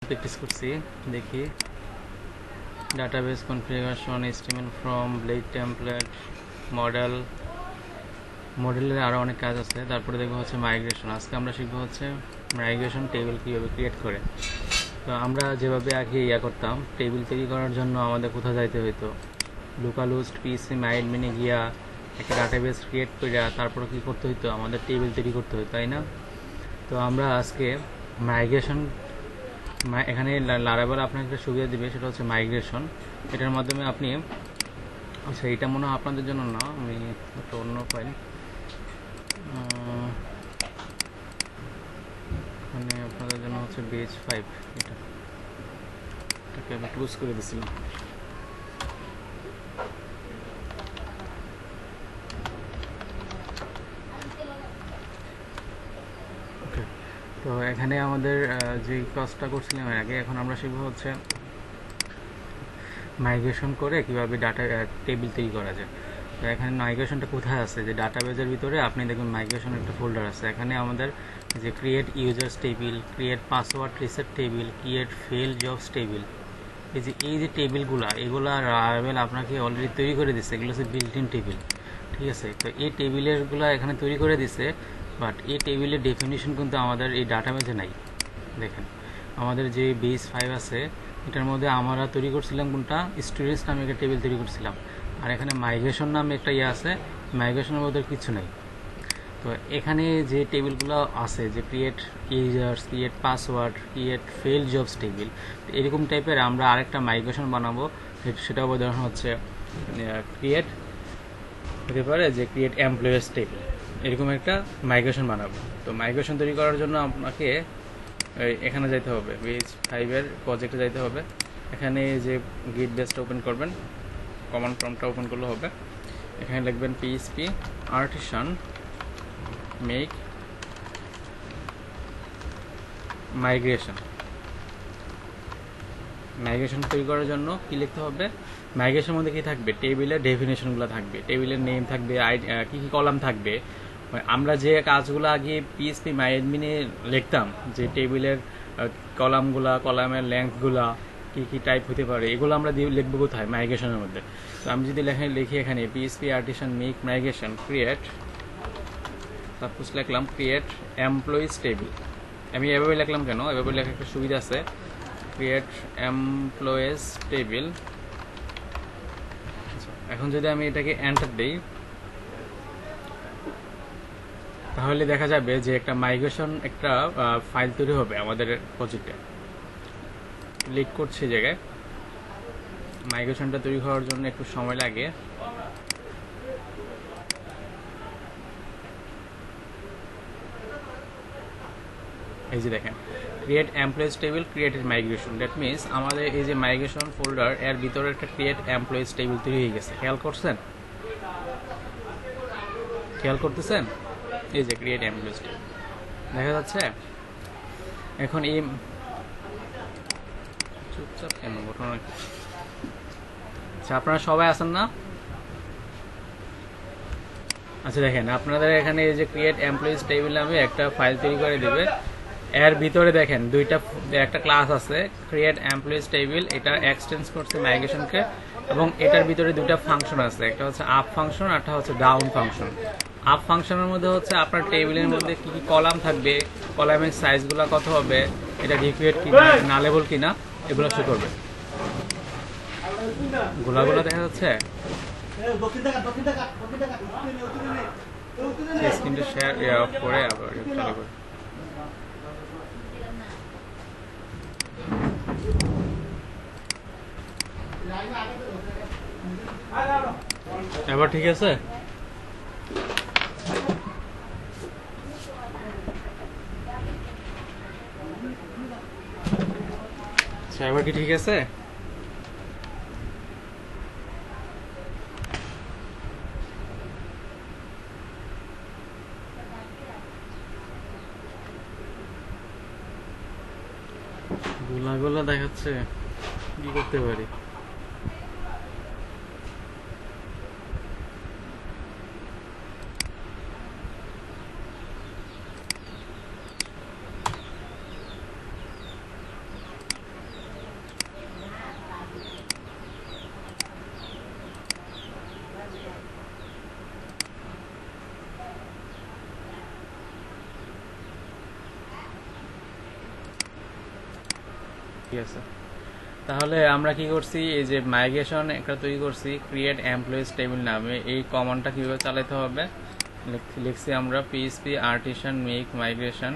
Practice করছি দেখি database configuration HTML form blade template মডেলের আরও অনেক কাজ আছে। তারপরে দেখবো হচ্ছে মাইগ্রেশন। আজকে আমরা শিখবো হচ্ছে মাইগ্রেশন টেবিল কীভাবে ক্রিয়েট করে। তো আমরা যেভাবে আগে করতাম, টেবিল তৈরি করার জন্য আমাদের কোথাও যাইতে হতো, লোকালহোস্ট পিসি মাইডমিনে গিয়া একটা ডাটাবেস ক্রিয়েট করে তারপরে কী করতে হতো, আমাদের টেবিল তৈরি করতে হতো, তাই না? তো আমরা আজকে মাইগ্রেশন, এখানে লারাবেল আপনাকে একটা সুবিধা দিবে, সেটা হচ্ছে মাইগ্রেশন। এটার মাধ্যমে আপনি, আচ্ছা এটা মনে হয় আপনাদের জন্য না, আমি একটা অন্য ফাইল, মানে আপনাদের জন্য হচ্ছে বেজ 5, এটাকে আমি ক্লোজ করে দিয়েছিলাম। তো এখানে আমাদের যে কাজটা করছিলাম আগে, এখন আমরা শিখবো হচ্ছে মাইগ্রেশন করে কিভাবে ডাটা টেবিল তৈরি করা যায়। তো এখানে মাইগ্রেশনটা কোথায় আছে, যে ডাটাবেজের ভিতরে আপনি দেখবেন মাইগ্রেশন একটা ফোল্ডার আছে। এখানে আমাদের যে create users table, create password reset table, create fail jobs table, এই যে টেবিলগুলো, এগুলো লারাবেল আপনাকে অলরেডি তৈরি করে দিচ্ছে। এগুলো হচ্ছে বিল্ট ইন টেবিল, ঠিক আছে? তো এই টেবিলেরগুলো এখানে তৈরি করে দিচ্ছে, বাট এই টেবিলের ডেফিনিশন কিন্তু আমাদের এই ডাটাবেজে নাই। দেখেন আমাদের যে বেস 5 আছে, এটার মধ্যে আমরা তৈরি করছিলাম কোনটা, স্টুডেন্টস নামে একটা টেবিল তৈরি করছিলাম, আর এখানে মাইগ্রেশন নামে একটা আছে, মাইগ্রেশনের মধ্যে কিছু নাই। তো এখানে যে টেবিলগুলো আছে, যে create users, create password, create fail jobs table, এরকম টাইপের আমরা আরেকটা মাইগ্রেশন বানাবো। সেটা উদাহরণ হচ্ছে ক্রিয়েট, হতে পারে যে ক্রিয়েট এমপ্লয়ার্স টেবিল, এরকম একটা মাইগ্রেশন বানাবো। তো মাইগ্রেশন তৈরি করার জন্য আপনাকে এখানে যাইতে হবে, বেজ 5-এর প্রজেক্টে যাইতে হবে। এখানে যে গিট বেসটা ওপেন করবেন, কমান্ড প্রম্পটটা ওপেন করলে হবে। এখানে লিখবেন PHP artisan মেক মাইগ্রেশন তৈরি করার জন্য কি লিখতে হবে, মাইগ্রেশনের মধ্যে কি থাকবে, টেবিলের ডেফিনেশনগুলো থাকবে, টেবিলের নেম থাকবে, কি কি কলাম থাকবে। আমরা যে কাজগুলো আগে PHP মাইডমিনে লিখতাম, যে টেবিলের কলামগুলা, কলামের লেন্থগুলা কি কি টাইপ হতে পারে, এগুলো আমরা লিখবো কোথায়, মাইগ্রেশনের মধ্যে। তো আমি যদি লিখি এখানে PHP artisan make migration create, suppose লিখলাম ক্রিয়েট এমপ্লয়িজ টেবিল। আমি এভাবে লিখলাম কেন, এভাবে লেখার একটা সুবিধা আছে, ক্রিয়েট এমপ্লয়িজ টেবিল। এখন যদি আমি এটাকে এন্টার দিই, তাহলে দেখা যাবে যে একটা মাইগ্রেশন, একটা ফাইল তৈরি হবে আমাদের প্রজেক্টে। ক্লিক করছি জায়গায়, মাইগ্রেশনটা তৈরি হওয়ার জন্য একটু সময় লাগে। এই যে দেখেন create employees table created migration, that means আমাদের এই যে মাইগ্রেশন ফোল্ডার, এর ভিতরে একটা ক্রিয়েট এমপ্লয়িজ টেবিল তৈরি হয়ে গেছে। খেয়াল করতেছেন? এই যে ক্রিয়েট এমপ্লয়িজ টেবিল দেখা যাচ্ছে। এখন এই চুপচাপ কেন, ঘটনা কি? আচ্ছা আপনারা সবাই আছেন না? আচ্ছা দেখেন আপনাদের এখানে এই যে ক্রিয়েট এমপ্লয়িজ টেবিল নামে একটা ফাইল তৈরি করে দেবে। এর ভিতরে দেখেন একটা ক্লাস আছে ক্রিয়েট এমপ্লয়িজ টেবিল, এটা এক্সটেন্স করছে মাইগ্রেশনকে, এবং এটার ভিতরে দুইটা ফাংশন আছে, একটা হচ্ছে আপ ফাংশন আর একটা হচ্ছে ডাউন ফাংশন। আপ ফাংশনের মধ্যে হচ্ছে আপনার টেবিলের মধ্যে কি কি কলাম থাকবে, কলামের সাইজগুলো কত হবে, এটা রিকুয়েট কিনা, নালেবল কিনা, এগুলো শো করবে। গোলাগুলো দেখা যাচ্ছে, স্ক্রিনটা শেয়ার অফ করে আবার চালু করে। এবার ঠিক আছে? এবার কি ঠিক আছে? গোলা দেখাচ্ছে, কি করতে পারি? ঠিক আছে, তাহলে আমরা কি করছি, এই যে মাইগ্রেশন একটা তৈরি করছি ক্রিয়েট এমপ্লয়িজ টেবিল নামে, এই কমান্ডটা কিভাবে চালাতে হবে লিখছি আমরা PSP artisan make migration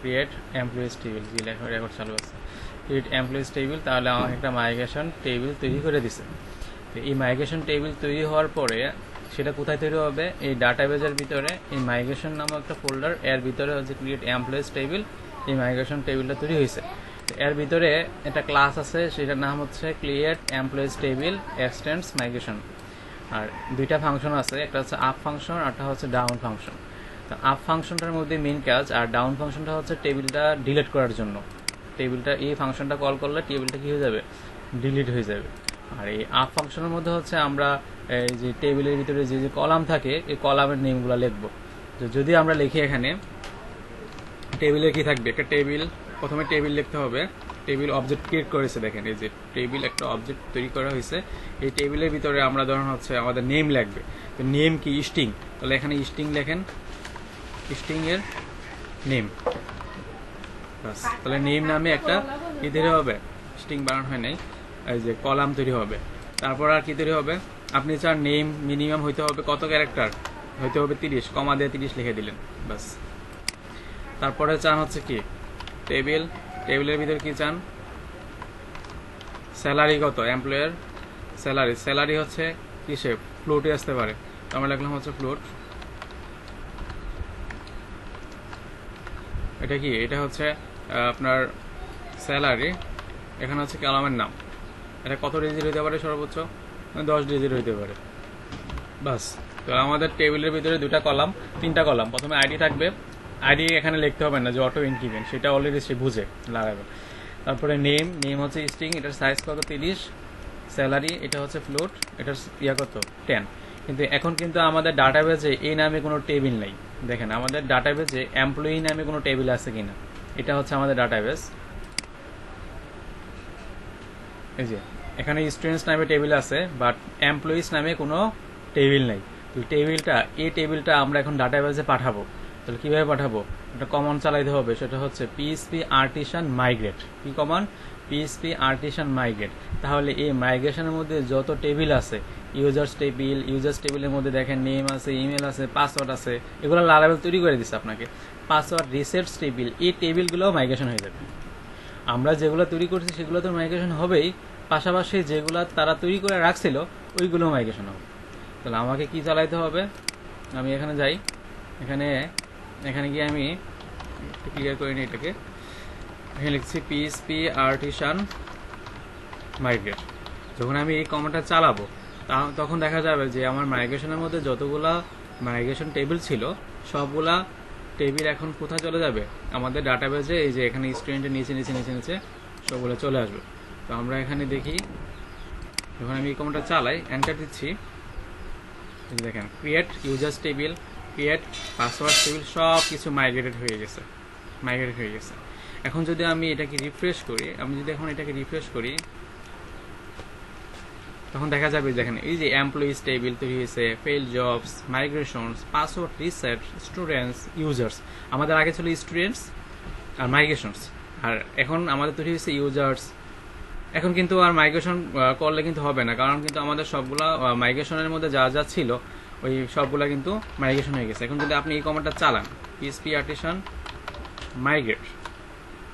create employees table, যে লেখা রেকর্ড চালু আছে ক্রিয়েট এমপ্লয়িজ টেবিল। তাহলে আমাকে একটা মাইগ্রেশন টেবিল তৈরি করে দিছে। তো এই মাইগ্রেশন টেবিল তৈরি হওয়ার পরে সেটা কোথায় তৈরি হবে, এই ডাটাবেজের ভিতরে এই মাইগ্রেশন নামক একটা ফোল্ডার, এর ভিতরে হচ্ছে ক্রিয়েট এমপ্লয়িজ টেবিল, এই মাইগ্রেশন টেবিলটা তৈরি হয়েছে। এর ভিতরে একটা ক্লাস আছে, সেটার নাম হচ্ছে create employees table extends migration. আর দুইটা ফাংশন আছে, একটা হচ্ছে আপ ফাংশন আর একটা হচ্ছে ডাউন ফাংশন। তো আপ ফাংশনটার মধ্যে মেইন কাজ, আর ডাউন ফাংশনটা হচ্ছে টেবিলটা ডিলিট করার জন্য। টেবিলটা এই ফাংশনটা কল করলে টেবিলটা কি হয়ে যাবে, ডিলিট হয়ে যাবে। আর এই আপ ফাংশনের মধ্যে হচ্ছে আমরা এই যে টেবিলের ভিতরে যে যে কলাম থাকে এই কলামের নেমগুলো লিখবো। তো যদি আমরা লিখি এখানে টেবিলে কি থাকবে, একটা টেবিল, প্রথমে টেবিল লিখতে হবে। টেবিল অবজেক্ট ক্রিয়েট করেছে, দেখেন এই যে টেবিল একটা অবজেক্ট তৈরি করা হয়েছে। এই টেবিলের ভিতরে আমরা ধরুন হচ্ছে আমাদের নেম লাগবে। তো নেম কি, স্ট্রিং, তাহলে এখানে স্ট্রিং লেখেন, স্ট্রিং এর নেম, বাস। তাহলে নেম নামে একটা কি তৈরি হবে, স্ট্রিং বানানো হয় নাই, এই যে কলাম তৈরি হবে। তারপর আর কি তৈরি হবে, আপনি চান নেম মিনিমাম হইতে হবে কত ক্যারেক্টার, হইতে হবে 30, কমা দিয়ে 30 লিখে দিলেন, বাস। তারপরে চান হচ্ছে কি টেবিল, টেবিলের ভিতরে কি চান, স্যালারি কত, এমপ্লয়ের স্যালারি, স্যালারি হচ্ছে কিসে, ফ্লোটে আসতে পারে, তো আমরা লিখলাম হচ্ছে ফ্লোট। এটা কি, এটা হচ্ছে আপনার স্যালারি, এখানে হচ্ছে কলামের নাম, এটা কত ডিজিট হইতে পারে, সর্বোচ্চ 10 ডিজিট হইতে পারে, বাস। তো আমাদের টেবিলের ভিতরে দুটা কলাম, তিনটা কলাম, প্রথমে আইডি থাকবে, আইডি এখানে লিখতে হবে না, যে অটো ইনক্রিমেন্ট সেটা অলরেডি সে বুঝে লাগাবে। তারপরে নেম, নেম হচ্ছে স্ট্রিং, এটার সাইজ কত 30, স্যালারি এটা হচ্ছে ফ্লোট, এটার ইয়া কত 10। কিন্তু এখন কিন্তু আমাদের ডাটাবেজে এই নামে কোনো টেবিল নেই। দেখেন আমাদের ডাটাবেজে এমপ্লয়ি নামে কোনো টেবিল আছে কিনা, এটা হচ্ছে আমাদের ডাটাবেজ। এই যে এখানে স্টুডেন্টস নামে টেবিল আছে, বাট এমপ্লয়িজ নামে কোনো টেবিল নেই। তো এই টেবিলটা আমরা এখন ডাটাবেজে পাঠাবো। তাহলে কিভাবে পাঠাবো, একটা কমান্ড চালাইতে হবে, সেটা হচ্ছে পিএসপি আর্টিসান মাইগ্রেট। কি কমান্ড, পিএসপি আর্টিসান মাইগ্রেট। তাহলে এই মাইগ্রেশনের মধ্যে যত টেবিল আছে, ইউজার্স টেবিলের মধ্যে দেখেন নেম আছে, ইমেল আছে, পাসওয়ার্ড আছে, এগুলো লারাবেল তৈরি করে দিচ্ছে আপনাকে। পাসওয়ার্ড রিসেটস টেবিল, এই টেবিলগুলোও মাইগ্রেশন হয়ে যাবে। আমরা যেগুলো তৈরি করছি সেগুলো তো মাইগ্রেশন হবেই, পাশাপাশি যেগুলো তারা তৈরি করে রাখছিল ওইগুলো মাইগ্রেশন হবে। তাহলে আমাকে কি চালাইতে হবে, আমি এখানে যাই, এখানে গিয়ে আমি একটু ক্লিয়ার করে নিই এটাকে, এখানে লিখছি পিএসপি আর্টিসান মাইগ্রেট। যখন আমি এই কমান্ডটা চালাবো তখন দেখা যাবে যে আমার মাইগ্রেশনের মধ্যে যতগুলা মাইগ্রেশন টেবিল ছিল সবগুলা টেবিল এখন কোথায় চলে যাবে, আমাদের ডাটাবেজে। এই যে এখানে স্টুডেন্টের নিচে নিচে নিচে নিচে সবগুলো চলে আসবে। তো আমরা এখানে দেখি, যখন আমি এই কমান্ডটা চালাই, এন্টার দিচ্ছি, দেখেন create users table, create password table, সব কিছু মাইগ্রেট হয়ে গেছে। এখন যদি আমি এটাকে রিফ্রেশ করি, তখন দেখা যাবে দেখেন এই যে এমপ্লয়িজ টেবিল তৈরি হয়েছে, fail jobs, migrations, password reset, students, users. আমাদের আগে ছিল স্টুডেন্টস আর মাইগ্রেশনস, আর এখন আমাদের তৈরি হয়েছে ইউজার্স। এখন কিন্তু আর মাইগ্রেশন করলে কিন্তু হবে না, কারণ কিন্তু আমাদের সবগুলা মাইগ্রেশনের মধ্যে যা যা ছিল ওই সবগুলা কিন্তু মাইগ্রেশন হয়ে গেছে। এখন যদি আপনি এই কমান্ডটা চালান, পিএসপি আর্টিসান মাইগ্রেট,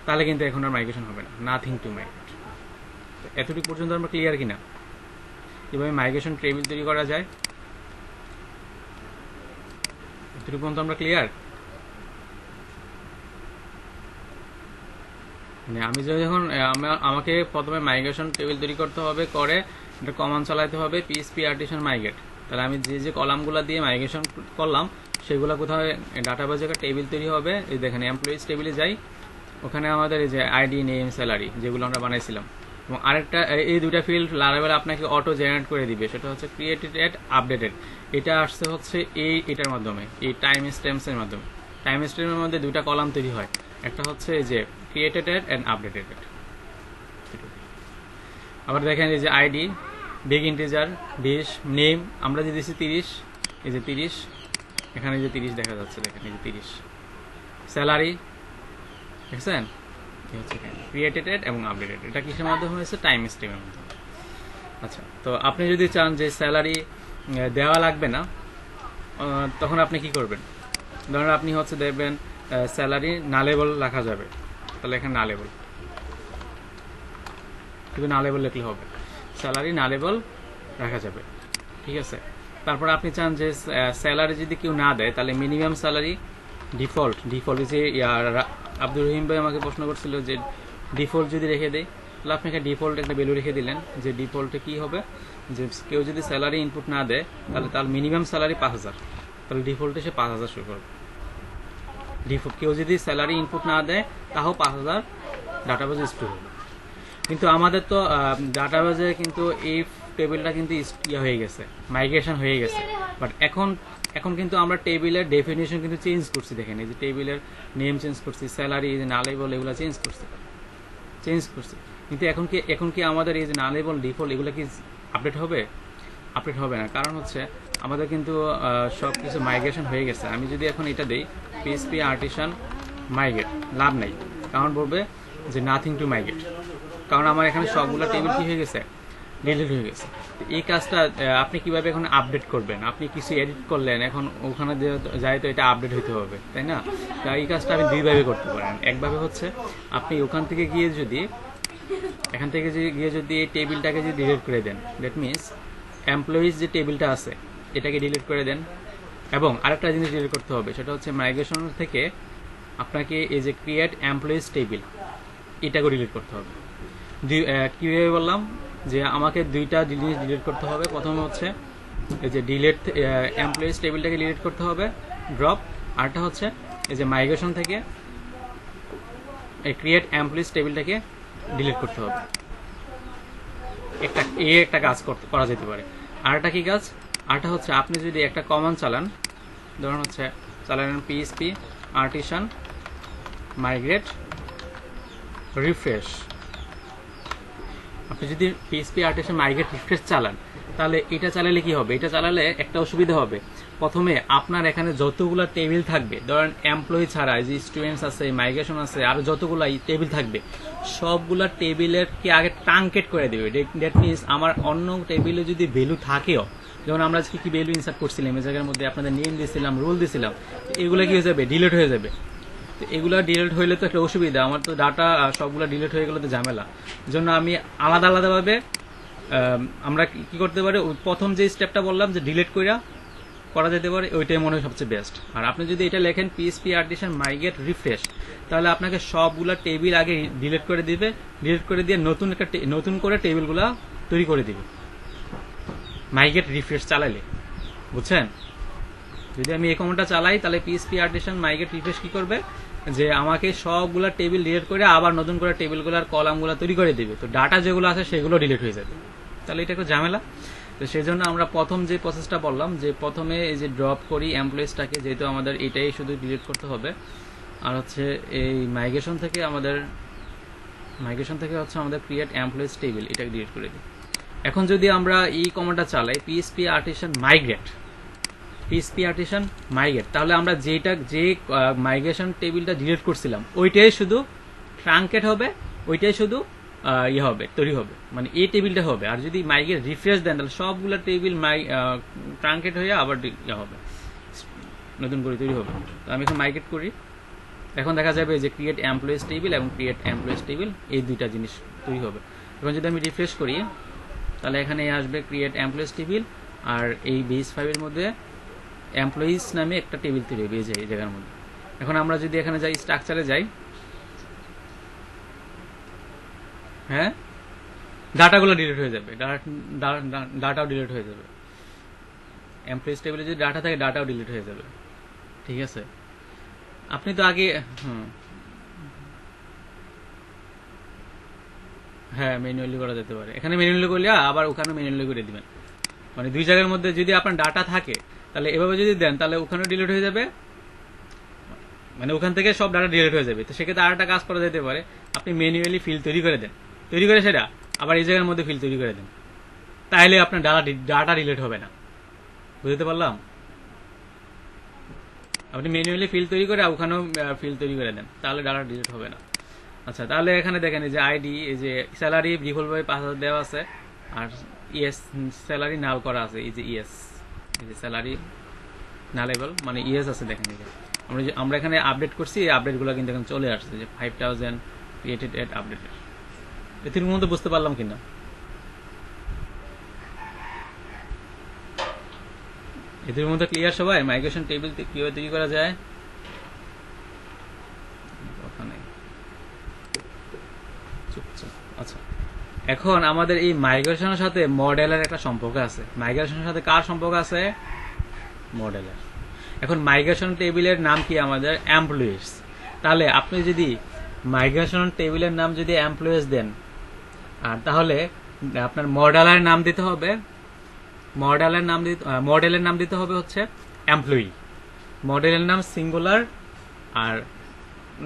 তাহলে কিন্তু এখন আর মাইগ্রেশন হবে না, নাথিং টু মাইগ্রেট। এতটুকু পর্যন্ত আমরা ক্লিয়ার কিনা, কিভাবে মাইগ্রেশন টেবিল তৈরি করা যায়, এতটুকু পর্যন্ত আমরা ক্লিয়ার। মানে আমি যখন আমাকে প্রথমে মাইগ্রেশন টেবিল তৈরি করতে হবে, করে একটা কমান্ড চালাতে হবে পিএসপি আর্টিসান মাইগ্রেট। তাহলে আমি যে কলামগুলো দিয়ে মাইগ্রেশন করলাম সেগুলো কোথায় ডাটাবেজে একটা টেবিল তৈরি হবে। এই দেখেন এমপ্লয়িজ টেবিলে যাই, ওখানে আমাদের এই যে আইডি, নেম, স্যালারি যেগুলো আমরা বানাইছিলাম, এবং আরেকটা এই দুইটা ফিল্ড লারাবেল আপনাকে অটো জেনারেট করে দিবে, সেটা হচ্ছে ক্রিয়েটেড, আপডেটেড। এটা আসছে হচ্ছে এটার মাধ্যমে, এই টাইম স্ট্যাম্পসের মাধ্যমে। টাইম স্ট্যাম্পের মধ্যে দুইটা কলাম তৈরি হয়, একটা হচ্ছে এই যে ক্রিয়েটেড এন্ড আপডেটেড। আবার দেখেন এই যে আইডি, বিগ ইন্টিজার 20, নেম আমরা যে দিয়েছি 30, এই যে 30, এখানে যে 30 দেখা যাচ্ছে, দেখেন এই যে 30, স্যালারি দেখছেন ক্রিয়েটেড এবং আপডেটেড, এটা কিসের মাধ্যমে হয়েছে? টাইম স্ট্রিমের মাধ্যমে। আচ্ছা, তো আপনি যদি চান যে স্যালারি দেওয়া লাগবে না, তখন আপনি কি করবেন? ধরুন আপনি হচ্ছে দেখবেন স্যালারি নালেবল রাখা যাবে, তাহলে এখানে নালেবল, শুধু নালেবল লিখলে হবে, স্যালারি নালেবল রাখা যাবে, ঠিক আছে। তারপর আপনি চান যে স্যালারি যদি কেউ না দেয়, তাহলে মিনিমাম স্যালারি ডিফল্ট যে আব্দুর রহিম ভাই আমাকে প্রশ্ন করছিল যে ডিফল্ট যদি রেখে দেয়, তাহলে আপনি একটা ডিফল্ট একটা ভ্যালু রেখে দিলেন, যে ডিফল্টে কি হবে, যে কেউ যদি স্যালারি ইনপুট না দেয়, তাহলে তার মিনিমাম স্যালারি 5,000, তাহলে ডিফল্টে সে 5,000 শুরু করবে। কেউ যদি স্যালারি ইনপুট না দেয়, তাও 5,000 ডাটাবেজে স্টোর হবে। কিন্তু আমাদের তো ডাটাবেজে কিন্তু এই টেবিলটা কিন্তু হয়ে গেছে, মাইগ্রেশন হয়ে গেছে, বাট এখন কিন্তু আমরা টেবিলের ডেফিনেশন কিন্তু চেঞ্জ করছি। দেখেন, এই যে টেবিলের নেম চেঞ্জ করছি, স্যালারি, এই যে নালেবল, এগুলো চেঞ্জ করছি। কিন্তু এখন কি আমাদের এই যে নালেবল, ডিফল্ট, এগুলো কি আপডেট হবে? আপডেট হবে না। কারণ হচ্ছে আমাদের কিন্তু সব কিছু মাইগ্রেশন হয়ে গেছে। আমি যদি এখন এটা দিই পিএইচপি আর্টিসান মাইগ্রেট, লাভ নাই, কারণ বলবে যে নাথিং টু মাইগ্রেট, কারণ আমার এখানে সবগুলো টেবিল কি হয়ে গেছে, ডিলিট হয়ে গেছে। এই কাজটা আপনি কিভাবে এখন আপডেট করবেন? আপনি কিছু এডিট করলেন, এখন ওখানে যাই তো এটা আপডেট হতে হবে, তাই না? তা এই কাজটা আপনি দুইভাবে করতে পারেন। একভাবে হচ্ছে আপনি ওখান থেকে গিয়ে যদি এই টেবিলটাকে যদি ডিলিট করে দেন, দ্যাট মিনস এমপ্লয়িজ যে টেবিলটা আছে এটাকে ডিলিট করে দেন। এবং আরেকটা জিনিস ডিলিট করতে হবে, সেটা হচ্ছে মাইগ্রেশন থেকে আপনাকে এই যে ক্রিয়েট এমপ্লয়িজ টেবিল, এটাকে ডিলিট করতে হবে। কীভাবে বললাম যে আমাকে দুইটা জিনিস ডিলিট করতে হবে। প্রথমে হচ্ছে এই যে ডিলিট এমপ্লয়িজ টেবিলটাকে ডিলিট করতে হবে, ড্রপ। আরটা হচ্ছে এই যে মাইগ্রেশন থেকে এই ক্রিয়েট এমপ্লয়িজ টেবিলটাকে ডিলিট করতে হবে। একটা কাজ করা যেতে পারে। আরটা কি কাজ? আরটা হচ্ছে আপনি যদি একটা কমান্ড চালান, ধরুন হচ্ছে চালালেন পিএইচপি আর্টিসান মাইগ্রেট রিফ্রেশ। আপনি যদি পিএইচপি আর্টিসান মাইগ্রেট রিফ্রেশ চালান, তাহলে এটা চালালে কি হবে? এটা চালালে একটা অসুবিধা হবে। প্রথমে আপনার এখানে যতগুলো টেবিল থাকবে, ধরেন এমপ্লয়ি ছাড়া যে স্টুডেন্টস আছে, মাইগ্রেশন আছে, আর যতগুলো টেবিল থাকবে, সবগুলা টেবিলের কি আগে ট্রাঙ্কেট করে দেবে। দ্যাট মিনস আমার অন্য টেবিলে যদি ভ্যালু থাকেও, যেমন আমরা আজকে কি ভ্যালু ইনসার্ট করছিলাম, এই জায়গার মধ্যে আপনাদের নেম দিয়েছিলাম, রোল দিয়েছিলাম, এগুলো কি হয়ে যাবে? ডিলিট হয়ে যাবে। তো এগুলো ডিলিট হইলে তো একটা অসুবিধা, আমার তো ডাটা সবগুলো ডিলিট হয়ে গেলে তো ঝামেলা। জন্য আমি আলাদাভাবে আমরা কি করতে পারি, প্রথম যে স্টেপটা বললাম যে ডিলিট করা যেতে পারে, ওইটাই মনে হয় সবচেয়ে বেস্ট। আর আপনি যদি এটা লেখেন পিএইচপি আর্টিসান মাইগ্রেট রিফ্রেশ, তাহলে আপনাকে সবগুলা টেবিল আগে ডিলিট করে দিবে, ডিলিট করে দিয়ে নতুন করে টেবিলগুলা তৈরি করে দিবে মাইগ্রেট রিফ্রেশ চালাইলে, বুঝছেন? যদি আমি এই কমান্ডটা চালাই, তাহলে পিএইচপি আর্টিসান মাইগ্রেট রিফ্রেশ কি করবে, যে আমাকে সবগুলা টেবিল ডিলিট করে আবার নতুন করে টেবিলগুলোর কলামগুলো তৈরি করে দিবে। তো ডাটা যেগুলো আছে সেগুলো ডিলিট হয়ে যাবে, তাহলে এটা একটু ঝামেলা। তো সেই জন্য আমরা প্রথম যে প্রসেসটা বললাম, যে প্রথমে এই যে ড্রপ করি এমপ্লয়িজটাকে, যেহেতু আমাদের এটাই শুধু ডিলিট করতে হবে। আর হচ্ছে এই মাইগ্রেশন থেকে হচ্ছে আমাদের ক্রিয়েট এমপ্লয়িজ টেবিল, এটাকে ডিলিট করে দিই। এখন যদি আমরা এই কমান্ডটা চালাই পিএইচপি আর্টিসান মাইগ্রেট, তাহলে আমরা যে মাইগ্রেশন টেবিলটা ডিলিট করছিলাম ওইটাই শুধু ট্রাঙ্কেট হবে, ওইটাই শুধু তৈরি হবে, মানে এই টেবিলটা হবে। আর যদি মাইগ্রেট রিফ্রেশ দেন, তাহলে সবগুলো টেবিল ট্রাঙ্কেট হয়ে আবার হবে, নতুন করে তৈরি হবে। তো আমি এখন মাইগ্রেট করি, এখন দেখা যাবে যে ক্রিয়েট এমপ্লয়িজ টেবিল এবং ক্রিয়েট এমপ্লয়িজ টেবিল, এই দুইটা জিনিস তৈরি হবে। এখন যদি আমি রিফ্রেশ করি, তাহলে এখানে আসবে ক্রিয়েট এমপ্লয়িজ টেবিল, আর এই বেস 5 এর মধ্যে এমপ্লয়িজ নামে একটা টেবিল তৈরি হবে এই জায়গার মধ্যে। এখন আমরা যদি এখানে যাই, স্ট্রাকচারে যাই, হ্যাঁ, ডাটাগুলো ডিলিট হয়ে যাবে, ডাটাও ডিলিট হয়ে যাবে। এমপ্লয়িজ টেবিলে যদি ডাটা থাকে, ডাটাও ডিলিট হয়ে যাবে, ঠিক আছে? আপনি তো আগে হ্যাঁ ম্যানুয়ালি করা যেতে পারে। এখানে ম্যানুয়ালি করলে আবার ওখানে ম্যানুয়ালি করে দিবেন, মানে দুই জায়গার মধ্যে যদি আপনার ডাটা থাকে, তাহলে এভাবে যদি দেন, তাহলে ওখানেও ডিলিট হয়ে যাবে, মানে ওখান থেকে সব ডাটা ডিলিট হয়ে যাবে। তো সেক্ষেত্রে আর একটা কাজ করা যেতে পারে, আপনি ম্যানুয়ালি ফিল্ড তৈরি করে দেন, তৈরি করে সেটা আবার এই জায়গার মধ্যে ফিল্ড তৈরি করে দেন, তাহলে আপনার ডাটা ডিলিট হবে না। বুঝতে পারলাম? আপনি ম্যানুয়ালি ফিল্ড তৈরি করে ওখানেও ফিল্ড তৈরি করে দেন, তাহলে ডাটা ডিলিট হবে না। আচ্ছা, তাহলে এখানে দেখেন এই যে আইডি, এই যে স্যালারি ডিফল্টভাবে 5,000 দেওয়া আছে, আর ইএস স্যালারি নাল করা আছে, এই যে ইএস, এই যে স্যালারি নালেবল মানে ইএস আছে, দেখেন এই যে আমরা এখানে আপডেট করছি, এই আপডেটগুলো কিন্তু এখন চলে আসছে যে 5,000 ক্রিয়েটেড এট আপডেটেড। এটির মধ্যে বুঝতে পারলাম কিনা? এদের মধ্যে ক্লিয়ার সবাই? মাইগ্রেশন টেবিল কিভাবে তৈরি করা যায়? আচ্ছা, এখন আমাদের এই মাইগ্রেশনের সাথে মডেলের একটা সম্পর্ক আছে। মাইগ্রেশনের সাথে কার সম্পর্ক আছে? মডেলের। এখন মাইগ্রেশন টেবিলের নাম কি আমাদের? এমপ্লয়িজ। তাহলে আপনি যদি মাইগ্রেশন টেবিলের নাম যদি এমপ্লয়িজ দেন, আর তাহলে আপনার মডেলের নাম দিতে হবে, মডেলের নাম দিতে হবে হচ্ছে এমপ্লয়ি। মডেলের নাম সিঙ্গুলার, আর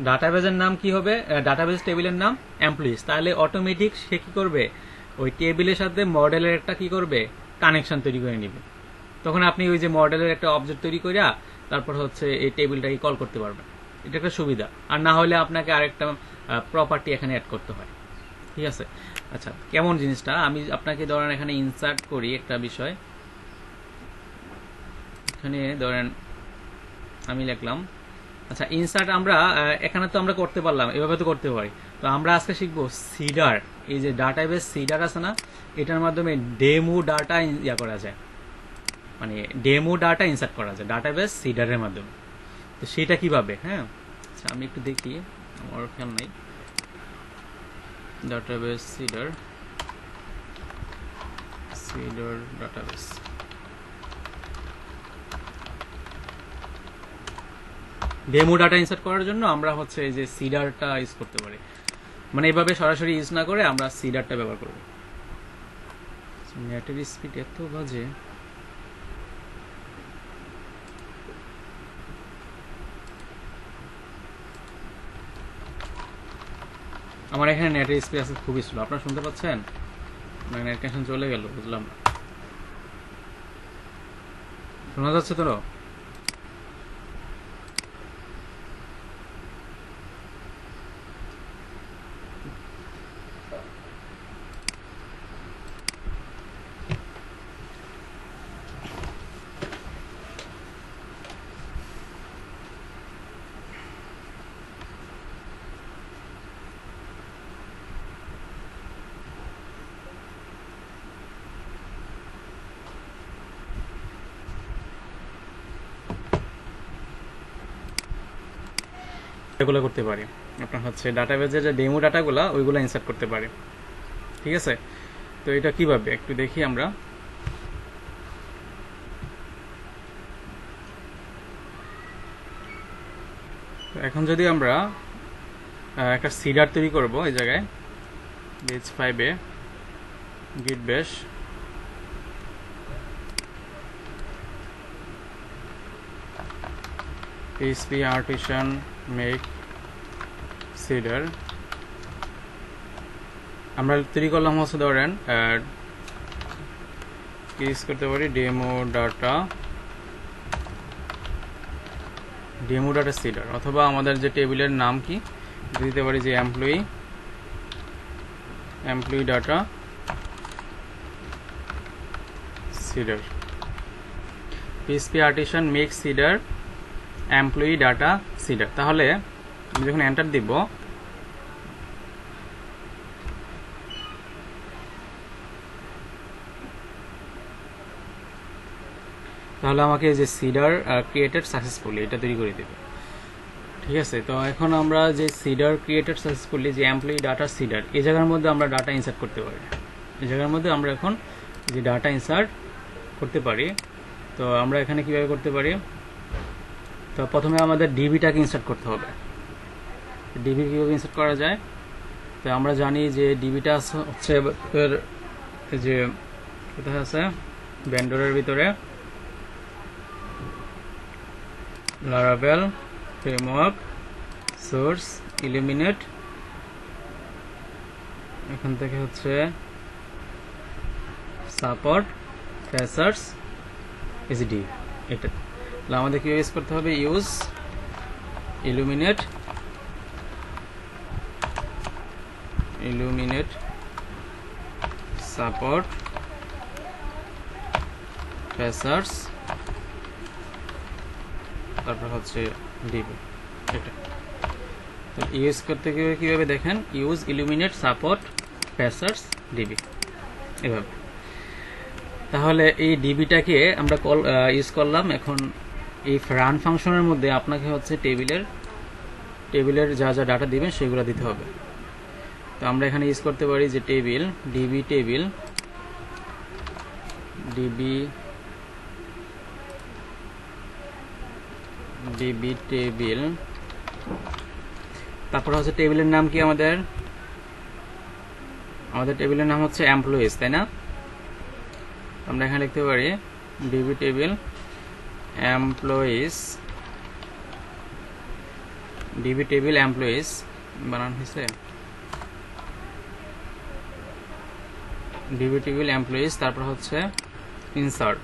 ডাটাবেজের নাম কি হবে? ডাটাবেজ টেবিলের নাম এমপ্লয়িজ। তাহলে অটোমেটিক সে কি করবে? ওই টেবিলের সাথে মডেলের একটা কি করবে? কানেকশন তৈরি করে নিবে। তখন আপনি ওই যে মডেলের একটা অবজেক্ট তৈরি করে তারপর হচ্ছে এই টেবিলটাকে কল করতে পারবেন। এটা একটা সুবিধা। আর না হলে আপনাকে আরেকটা প্রপার্টি এখানে অ্যাড করতে হয়। ঠিক আছে? আচ্ছা, কেমন জিনিসটা আমি আপনাকে ধরেন এখানে ইনসার্ট করি একটা বিষয়। এখানে ধরেন আমি লিখলাম, আচ্ছা ইনসার্ট আমরা এখানে তো আমরা করতে পারলাম, এভাবে তো করতে পারি। তো আমরা আজকে শিখবো সিডার। এই যে ডাটাবেস সিডার আছে না, এটার মাধ্যমে ডেমো ডাটা করা যায়, মানে ডেমো ডাটা ইনসার্ট করা যায় ডাটাবেস সিডারের মাধ্যমে। তো সেটা কিভাবে? হ্যাঁ, আচ্ছা আমি একটু দেখি, আমার খেয়াল নাই। Database seeder database, demo data insert করার জন্য আমরা হচ্ছে এই যে সিডারটা ইউজ করতে পারি। মানে এভাবে সরাসরি ইউজ না করে আমরা সিডারটা ব্যবহার করব। নেটের স্পিড এত বাজে, আমার এখানে নেটের স্পিড আছে খুবই স্লো। আপনারা শুনতে পাচ্ছেন? মানে নেট কানেকশন চলে গেল, বুঝলাম না। শোনা যাচ্ছে তো? এগুলো করতে পারি। আপনার হচ্ছে ডাটাবেজের যে ডেমো ডাটাগুলো ওইগুলো ইনসার্ট করতে পারি। ঠিক আছে? তো এটা কিভাবে একটু দেখি আমরা। এখন যদি আমরা একটা সিডার তৈরি করব, এই জায়গায় বেজ 5 এ গিট ব্যাশ PHP artisan make seeder, আমরা তৈরি করলাম হচ্ছে ধরেন ইউজ করতে পারি ডেমো ডাটা সিডার, অথবা আমাদের যে টেবিলের নাম কি দিতে পারি যে employee data seeder, PHP artisan make seeder employee data seeder. তাহলে আমি যখন এন্টার দিব, তাহলে আমাকে যে সিডার ক্রিয়েটেড সাকসেসফুলি এটা তৈরি করে দেবে। ঠিক আছে? তো এখন আমরা যে সিডার ক্রিয়েটেড সাকসেসফুলি, যে এমপ্লয়ি ডাটা সিডার, এই জায়গার মধ্যে আমরা ডাটা ইনসার্ট করতে পারি। এই জায়গার মধ্যে আমরা এখন যে ডাটা ইনসার্ট করতে পারি। তো আমরা এখানে কিভাবে করতে পারি? তো প্রথমে আমাদের ডিবিটাকে ইনসার্ট করতে হবে। ডিবি কীভাবে ইনসার্ট করা যায়? তো আমরা জানি যে ডিবিটা হচ্ছে যে কোথায় আছে, ভেন্ডরের ভিতরে লারাভেল ফ্রেমওয়ার্ক সোর্স ইলুমিনেট, এখান থেকে হচ্ছে সাপোর্ট ফ্রেশার্স এসডি। এটা আমাদের কি ইউজ করতে হবে? ইউজ ইলুমিনেট ইলুমিনেট সাপোর্ট ফেসার্স, তারপর হচ্ছে ডিবি। এটা তো ইউজ করতে গিয়ে কীভাবে দেখেন, ইউজ ইলুমিনেট সাপোর্ট ফেসার্স ডিবি, এভাবে। তাহলে এই ডিবিটাকে আমরা ইউজ করলাম। এখন এই রান ফাংশনের মধ্যে আপনাকে হচ্ছে টেবিলের যা যা ডাটা দিবেন সেগুলো দিতে হবে। তো আমরা এখানে ইউজ করতে পারি যে টেবিল, ডিবি টেবিল, তারপর হচ্ছে টেবিলের নাম কি, আমাদের টেবিলের নাম হচ্ছে এমপ্লয়িজ, তাই না? আমরা এখানে লিখতে পারি ডিবি টেবিল এমপ্লয়িজ, বানান হয়েছে ডিবি টেবিল এমপ্লয়িজ। তারপর হচ্ছে ইনসার্ট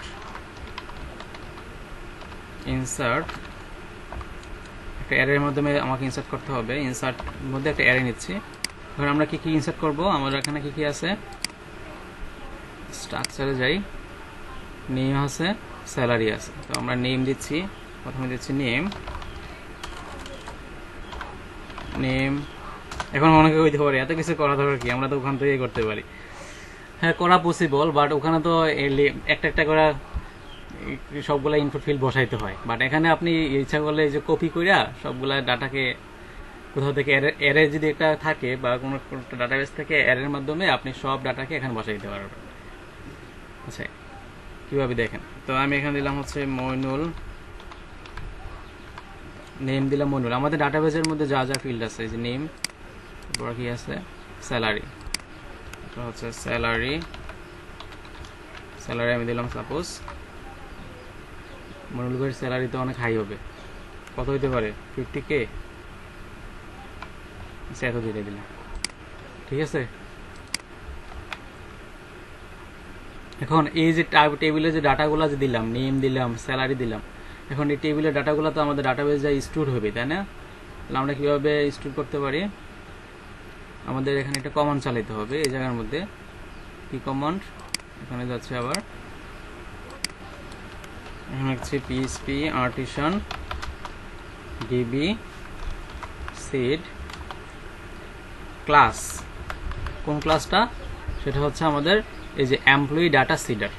একটা অ্যারের মাধ্যমে আমাকে ইনসার্ট করতে হবে। ইনসার্ট মধ্যে একটা অ্যারে নিচ্ছি। ধর আমরা কি ইনসার্ট করব, আমাদের এখানে কি আছে, স্ট্রাকচারে যাই, নেম আছে, স্যালারি আছে। তো আমরা নেম দিচ্ছি, প্রথমে দিচ্ছি নেম। এখন অনেকে কইতে পারে এত কিছু করা দরকার কি, আমরা তো ওখান থেকে করতে পারি। হ্যাঁ, করা পসিবল, বাট ওখানে তো একটা করে সবগুলা ইনপুট ফিল্ড বসাইতে হয়। বাট এখানে আপনি ইচ্ছা করলে যে কপি কইরা সবগুলা ডাটাকে কোথাও থেকে অ্যারে যদি একটা থাকে বা কোনো ডাটাবেস থেকে অ্যারের মাধ্যমে আপনি সব ডাটাকে এখানে বসাইতে পারবেন। আচ্ছা, কিভাবে দেখেন, তো আমি এখানে দিলাম হচ্ছে মইনুল, নেম দিলাম মইনুল। আমাদের ডাটাবেসের মধ্যে যা যা ফিল্ড আছে, যে নেম, তারপর কি আছে স্যালারি, হচ্ছে স্যালারি আমি দিলাম সাপোজ মইনুল ভাইয়ের স্যালারি তো অনেক হাই হবে, কত হইতে পারে, 50K, এত দিয়ে দিলাম। ঠিক আছে, এখন এই যে টেবিলে যে ডাটাগুলো যে দিলাম, নেম দিলাম, স্যালারি দিলাম, এখন এই টেবিলের ডাটাগুলো তো আমাদের ডাটাবেস যা স্টোর হবে, তাই না? তাহলে আমরা কিভাবে স্টোর করতে পারি, আমাদের এখানে একটা কমান্ড চালাতে হবে। এই জায়গার মধ্যে কি কমান্ড, এখানে যাচ্ছে আবার, এখানে হচ্ছে PHP artisan DB seed class. কোন ক্লাসটা, সেটা হচ্ছে আমাদের এই যে এমপ্লয়ি ডাটা সিডার।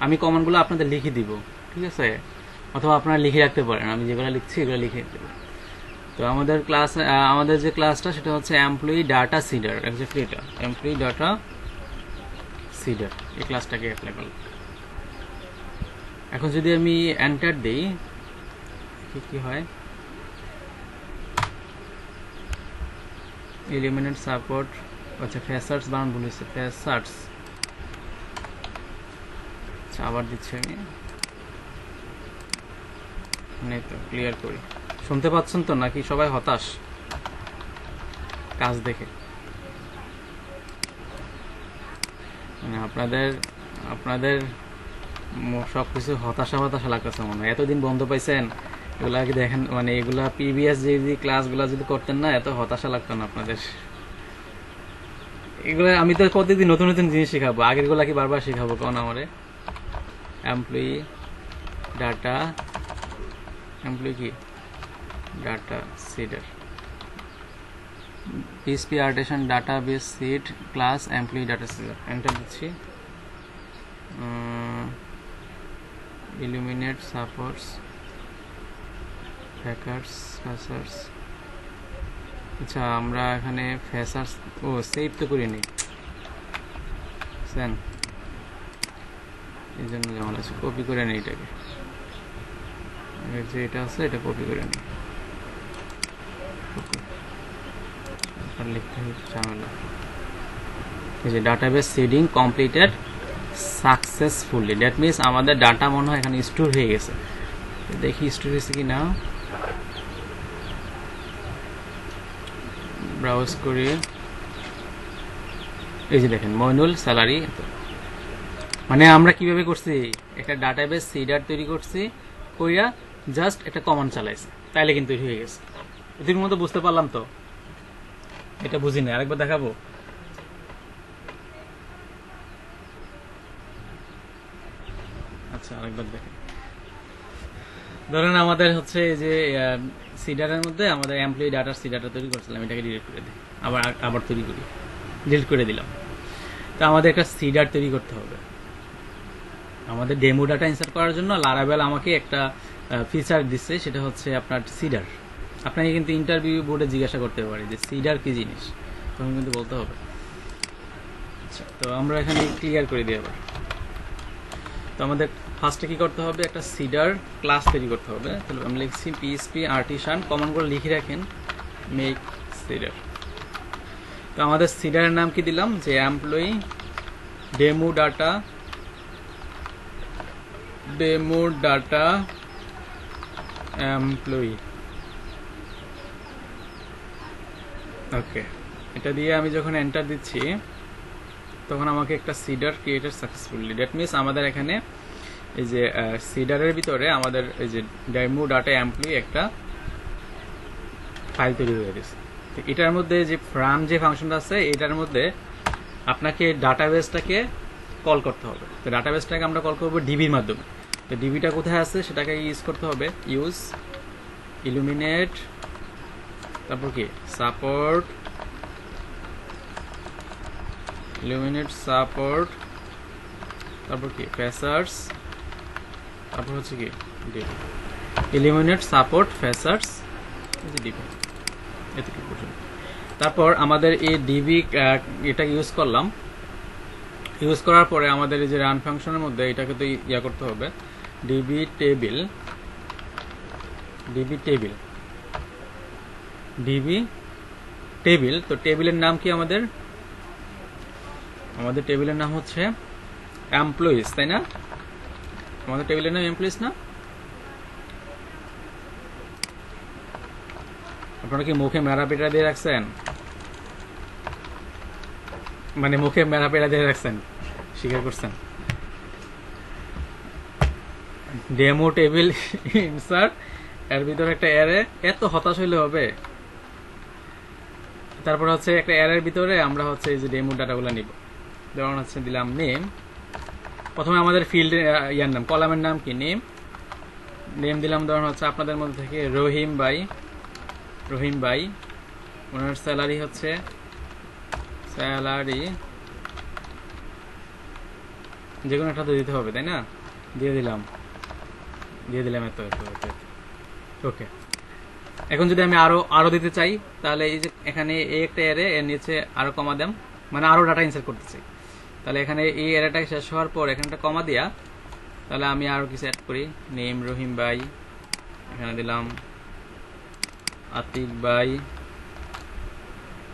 আমি কমান্ডগুলো আপনাদের লিখে দিব, ঠিক আছে, অথবা আপনারা লিখে রাখতে পারেন, আমি যেগুলো লিখছি এগুলো লিখে দেব। তো আমাদের যে ক্লাসটা সেটা হচ্ছে এমপ্লয়ি ডাটা সিডার, এক্স্যাক্টলি এটা এমপ্লয়ি ডাটা সিডার, এই ক্লাসটাকে অ্যাপ্লাই করলাম। এখন যদি আমি এন্টার দিই, কি হয়, ইলুমিনেট সাপোর্ট, আচ্ছা ফেসার্স বানান বলেছে, ফেসার্স, আচ্ছা আবার দিচ্ছি আমি, তো ক্লিয়ার করি। শুনতে পাচ্ছেন তো, নাকি সবাই হতাশ কাজ দেখে? মানে আপনাদের সবকিছু হতাশা লাগতেছে মনে হয়। এতদিন বন্ধ পাইছেন, এগুলা কি দেখেন, মানে এগুলা প্রিভিয়াস যে ক্লাসগুলা যদি করতেন না, এত হতাশা লাগতো না আপনাদের। এগুলো আমি তো প্রতিদিন নতুন নতুন জিনিস শেখাবো, আগের গুলা কি বারবার শেখাবো কোন আমারে? এমপ্লয়ি কি data seeder, PHP artisan database seed class employee data seeder, enter দিচ্ছি। ইলুমিনেট সাপোর্টস ফেসার্স, আচ্ছা আমরা এখানে ফেসার্স সেভ তো করে নিই, এই জন্য যেমন আছে, কপি করে নিই এটাকে, যে এটা আছে এটা কপি করে নিই, লিখতে হচ্ছে ঝামেলা। এই যে database seeding completed successfully, that means আমাদের ডাটা মনে হয় এখানে স্টোর হয়ে গেছে। দেখি স্টোর হয়েছে কি না, ব্রাউজ করি, এই যে দেখেন মইনুল স্যালারি। মানে আমরা কিভাবে করছি, একটা ডাটাবেস সিডার তৈরি করছি, কইরা জাস্ট একটা কমান্ড চালাইছি, তাইলে কিন্তু হয়ে গেছে। এটির মধ্যে বুঝতে পারলাম তো? এটা বুঝি না, আরেকবার দেখাবো। আচ্ছা আরেকবার দেখেন। ধরেন আমাদের হচ্ছে এই যে সিডারের মধ্যে আমাদের এমপ্লয়ি ডাটার সিডাটা তৈরি করছিলাম, এটাকে ডিলিট করে দিই, আবার আবার তৈরি করি, ডিলিট করে দিলাম। তো আমাদের একটা সিডার তৈরি করতে হবে। আমাদের ডেমো ডাটা ইনসার্ট করার জন্য লারাবেল আমাকে একটা ফিচার দিচ্ছে, সেটা হচ্ছে আপনার সিডার। আপনাকে কিন্তু ইন্টারভিউ বোর্ডে জিজ্ঞাসা করতে পারে যে সিডার কি জিনিস, তখন কিন্তু বলতে হবে। আচ্ছা, তো আমরা এখানে ক্লিয়ার করে দিই আবার। তো আমাদের ফার্স্টে কি করতে হবে, একটা সিডার ক্লাস তৈরি করতে হবে। তাহলে আমি লিখছি পিএসপি আর্টিসান, কমন করে লিখে রাখেন মেক সিডার। তো আমাদের সিডারের নাম কি দিলাম, যে employee demo data employee. Okay, এটা দিয়ে আমি যখন এন্টার দিচ্ছি তখন আমাকে একটা seeder created successfully. That means আমাদের এখানে এই যে সিডারের ভিতরে আমাদের এই যে ডেমো ডাটা এমপ্লয়ি একটা ফাইল তৈরি হয়ে গেছে। তো এটার মধ্যে যে ফ্রাম যে ফাংশনটা আছে, এটার মধ্যে আপনাকে ডাটাবেসটাকে কল করতে হবে। তো ডাটাবেসটাকে আমরা কল করবো ডিবির মাধ্যমে। তো ডিবিটা কোথায় আছে সেটাকে ইউজ করতে হবে, ইউজ ইলুমিনেট, তারপর কি সাপোর্ট, ইলুমিনেট সাপোর্ট, তারপর কি ফেসার্স, তারপর হচ্ছে কি ডিবি, ইলুমিনেট সাপোর্ট ফেসার্স ডিবি, এতটুকু পর্যন্ত। তারপর আমাদের এই ডিবি এটা ইউজ করলাম, ইউজ করার পরে আমাদের এই যে রান ফাংশনের মধ্যে এটাকে তো ইয়া করতে হবে, DB table, DB table, DB table. তো টেবিলের নাম কি আমাদের, আমাদের টেবিলের নাম হচ্ছে এমপ্লয়িজ, তাই না? আমাদের টেবিলের নাম এমপ্লয়িজ না? আপনারা কি মুখে মেরা পেটা দিয়ে রাখছেন, মানে মুখে মেরা পেটা দিয়ে রাখছেন, স্বীকার করছেন? ডেমো টেবিল ইনসার্ট, এর ভিতরে একটা অ্যারে, এত হতাশ হইলে হবে? তারপর হচ্ছে একটা অ্যারের ভিতরে আমরা হচ্ছে এই যে ডেমো ডাটাগুলো নিব। যেমন হচ্ছে দিলাম নেম, প্রথমে আমাদের ফিল্ড ইয়ার নাম, কলামের নাম কি নেম, নেম দিলাম ধরুন হচ্ছে আপনাদের মধ্যে থেকে রহিম ভাই, রহিম ভাই, ওনার স্যালারি হচ্ছে স্যালারি, যে কোনো একটা তো দিতে হবে, তাই না? দিয়ে দিলাম এত এত এত। ওকে, এখন যদি আমি আরো দিতে চাই, তাহলে এই যে এখানে এই একটা অ্যারে, এর নিচে আরো কমা দেম, মানে আরো ডাটা ইনসার্ট করতে চাই, তাহলে এখানে এই অ্যারেটা শেষ হওয়ার পর এখানটা কমা দিয়া, তাহলে আমি আরো কিছু অ্যাড করি, নেম রহিম ভাই, এখানে দিলাম আতিক ভাই,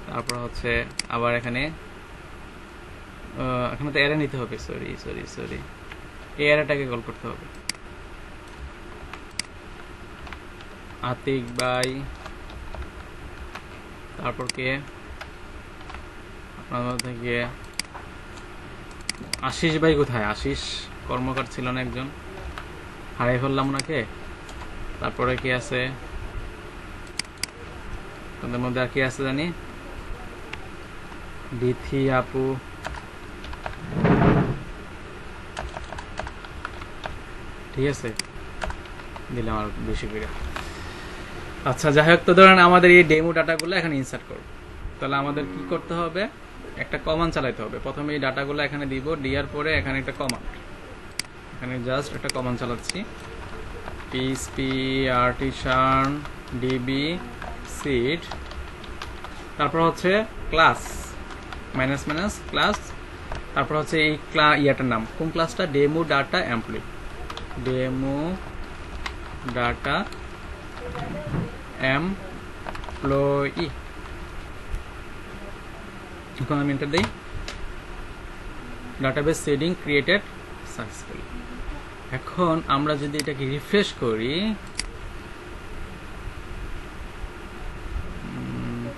তারপর হচ্ছে আবার এখানে তো অ্যারে নিতে হবে, সরি এই অ্যারেটাকে কল করতে হবে, আতিক ভাই, তারপর কে আপনার মধ্যে থেকে আশিস ভাই কোথায়, আশিস কর্মকার ছিল না একজন, হারাই ফেললাম ওনাকে। তারপরে কি আছে তোমাদের মধ্যে, আর কি আছে জানি, বিথি আপু, ঠিক আছে, দিলাম আর বেশি করে। আচ্ছা যাই হোক, তো ধরেন আমাদের এই ডেমো ডাটাগুলো এখানে ইনসার্ট করব, তাহলে আমাদের কি করতে হবে, একটা কমান্ড চালাইতে হবে। প্রথমে এই ডাটাগুলো এখানে দিব, দেওয়ার পরে এখানে একটা কমান্ড, এখানে জাস্ট একটা কমান্ড চালাচ্ছি, পিএসপি আর্টিসান ডিবি সিড, তারপর হচ্ছে ক্লাস মাইনাস মাইনাস ক্লাস, তারপর হচ্ছে এই ইয়াটার নাম, কোন ক্লাসটা, demo data employee, demo data employee. এখন আমি এন্টার দিই, ডাটাবেস সেটিং ক্রিয়েটেড সাকসেসফুলি। এখন আমরা যদি এটাকে রিফ্রেশ করি,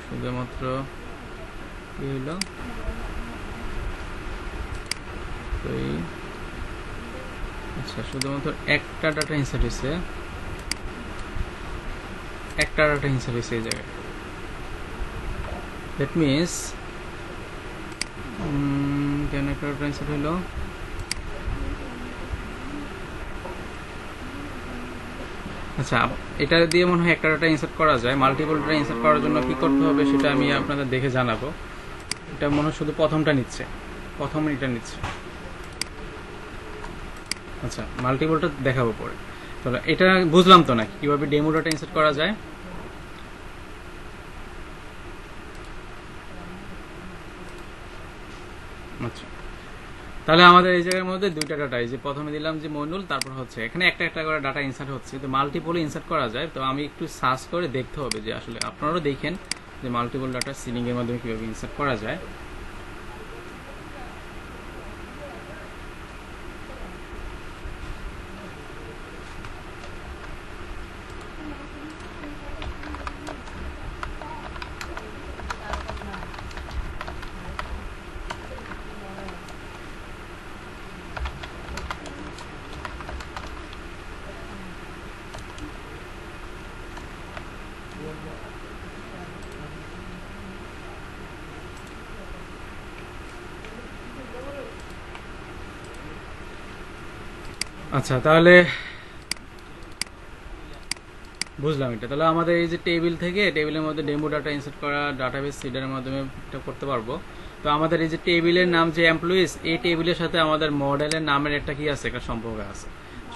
শুধুমাত্র কি হলো, আচ্ছা শুধুমাত্র একটা ডাটা ইনসার্ট হয়েছে, এই জায়গায়। দ্যাট মিনস কেন একটা ইনসার্ট হলো, আচ্ছা এটা দিয়ে মনে হয় একটা ডাটা ইনসার্ট করা যায়। মাল্টিপল ডাটা ইনসার্ট করার জন্য কি করতে হবে সেটা আমি আপনাদের দেখে জানাবো। এটা মনে হয় শুধু প্রথমটা নিচ্ছে, প্রথম এটা নিচ্ছে। আচ্ছা মাল্টিপলটা দেখাবো পরে। তাহলে এটা বুঝলাম তো নাকি কিভাবে ডেমো ডাটা ইনসার্ট করা যায়। আচ্ছা তাহলে আমাদের এই জায়গার মধ্যে দুইটা ডাটা, এই যে প্রথমে দিলাম যে মইনুল, তারপর হচ্ছে এখানে একটা একটা করে ডাটা ইনসার্ট হচ্ছে। তো মাল্টিপলে ইনসার্ট করা যায়, তো আমি একটু সার্চ করে দেখতে হবে যে আসলে আপনারাও দেখেন যে মাল্টিপল ডাটা সিলিং এর মাধ্যমে কিভাবে ইনসার্ট করা যায়। আচ্ছা তাহলে বুঝলাম এটা। তাহলে আমাদের এই যে টেবিল থেকে টেবিলের মধ্যে ডেমো ডাটা ইনসার্ট করা ডাটাবেস সিডারের মাধ্যমে এটা করতে পারবো। তো আমাদের এই যে টেবিলের নাম যে এমপ্লয়িজ, এই টেবিলের সাথে আমাদের মডেলের নামের একটা কি আছে, একটা সম্পর্ক আছে।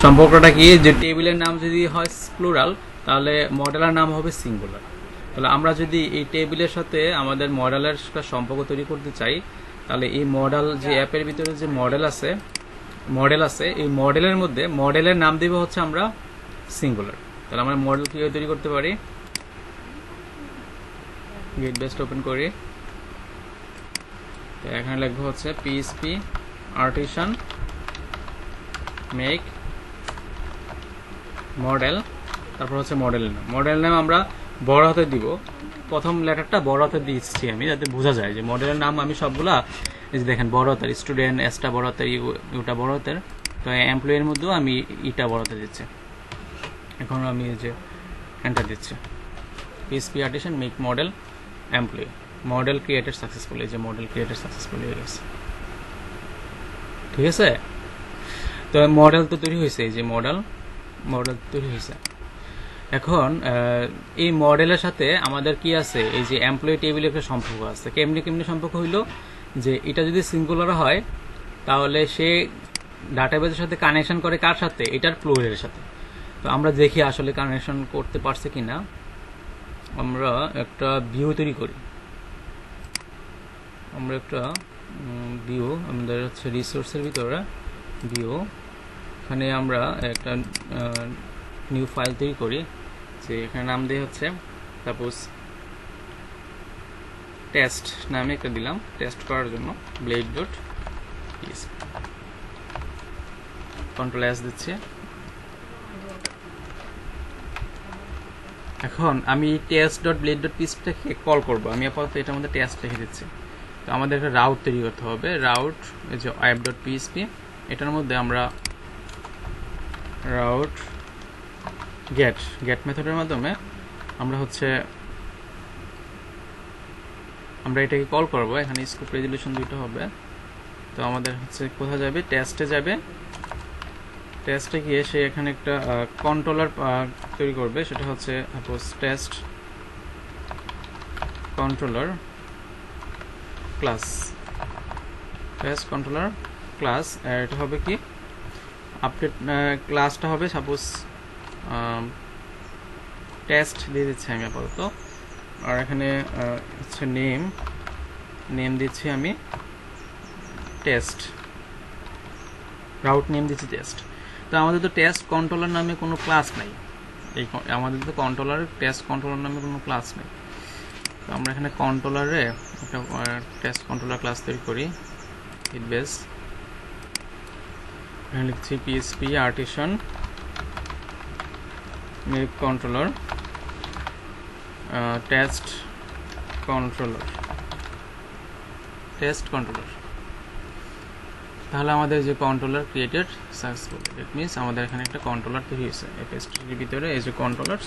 সম্পর্কটা কি, যে টেবিলের নাম যদি হয় প্লুরাল তাহলে মডেলের নাম হবে সিঙ্গুলার। তাহলে আমরা যদি এই টেবিলের সাথে আমাদের মডেলের একটা সম্পর্ক তৈরি করতে চাই, তাহলে এই মডেল যে অ্যাপের ভিতরে যে মডেল আছে এই মডেলের মধ্যে মডেলের নাম দিব হচ্ছে আমরা সিঙ্গুলার। তাহলে আমরা মডেল কিভাবে তৈরি করতে পারি, গেট বেস্ট ওপেন করি। তো এখানে লিখবো হচ্ছে পিএসপি আর্টিসান মেক মডেল, তারপর হচ্ছে মডেল নাম আমরা বড় হাতে দিব। প্রথম লেটারটা বড় হাতে দিচ্ছি আমি, যাতে বোঝা যায় যে মডেলের নাম আমি সবগুলা, এই যে দেখেন বড় হাতের, স্টুডেন্ট এসটা বড় হাতের, ইউটা বড় হাতের। তো এমপ্লয়ের মধ্যেও আমি ইটা বড় হাতে দিচ্ছি। এখন আমি এই যে এন্টার দিচ্ছি, PSP artisan make model employee, model created successfully. এই যে মডেল ক্রিয়েটেড সাকসেসফুলি হয়ে গেছে, ঠিক আছে। তো মডেল তো তৈরি হয়েছে, এই যে মডেল তৈরি হয়েছে। এখন এই মডেলের সাথে আমাদের কি আছে, এই যে এমপ্লয়ি টেবিলে একটা সম্পর্ক আছে। কেমনি সম্পর্ক হইলো, যে এটা যদি সিঙ্গুলার হয় তাহলে সে ডাটাবেসের সাথে কানেকশন করে কার সাথে, এটার প্লুরালের সাথে। তো আমরা দেখি আসলে কানেকশন করতে পারছে কিনা। আমরা একটা ভিউ তৈরি করি, আমরা একটা ভিউ, আমাদের হচ্ছে রিসোর্সের ভিতরে ভিউ, এখানে আমরা একটা নিউ ফাইল তৈরি করি, যে এখানে নাম দিয়ে হচ্ছে সাপোজ টেস্ট নামে একটা দিলাম, টেস্ট করার জন্য blade dot PSP, control S দিচ্ছে। এখন আমি টেস্ট ডট ব্লেড ডট পিএসপিটাকে কল করবো। আমি আপাতত এটার মধ্যে টেস্ট লিখে দিচ্ছি। তো আমাদের একটা রাউট তৈরি করতে হবে, রাউট এই যে অ্যাপ ডট পিএসপি, এটার মধ্যে আমরা রাউট গেট মেথডের মাধ্যমে আমরা হচ্ছে আমরা এটাকে কল করব। এখানে স্কোপ রেজুলেশন দুটো হবে। তো আমাদের হচ্ছে কোথায় যাবে, টেস্টে যাবে। টেস্টে গিয়ে সে এখানে একটা কন্ট্রোলার তৈরি করবে, সেটা হচ্ছে সাপোজ টেস্ট কন্ট্রোলার ক্লাস। এটা হবে কি, আপডেট ক্লাসটা হবে সাপোজ টেস্ট দিয়ে দিচ্ছি আমি আপাতত। আর এখানে হচ্ছে নেম দিচ্ছি আমি টেস্ট, রাউট নেম দিচ্ছি টেস্ট। তো আমাদের তো টেস্ট কন্ট্রোলার নামে কোনো ক্লাস নাই, আমাদের তো টেস্ট কন্ট্রোলার নামে কোনো ক্লাস নেই। তো আমরা এখানে কন্ট্রোলারে একটা টেস্ট কন্ট্রোলার ক্লাস তৈরি করি, বেস এখানে লিখছি PSP artisan make controller test controller. তাহলে আমাদের যে controller created successful, it means আমাদের এখানে একটা কন্ট্রোলার তৈরি হয়েছে। এফএসটির ভিতরে এই যে controller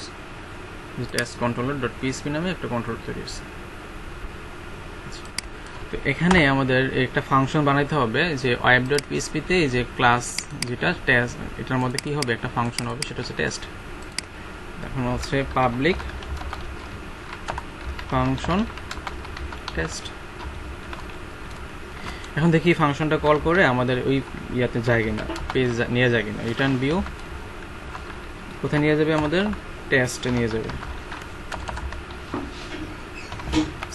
test controller dot PSP নামে একটা কন্ট্রোলার তৈরি হয়েছে। তো এখানে আমাদের একটা ফাংশন বানাইতে হবে যে web.php তে এই যে ক্লাস যেটা টেস্ট, এটার মধ্যে কি হবে, একটা ফাংশন হবে, সেটা হচ্ছে টেস্ট। এখন হচ্ছে পাবলিক ফাংশন টেস্ট। এখন দেখি ফাংশনটা কল করে আমাদের ওই ইয়াতে যায় কিনা, পেজ নিয়ে যায় কিনা। রিটার্ন ভিউ কোথায় নিয়ে যাবে, আমাদের টেস্টে নিয়ে যাবে।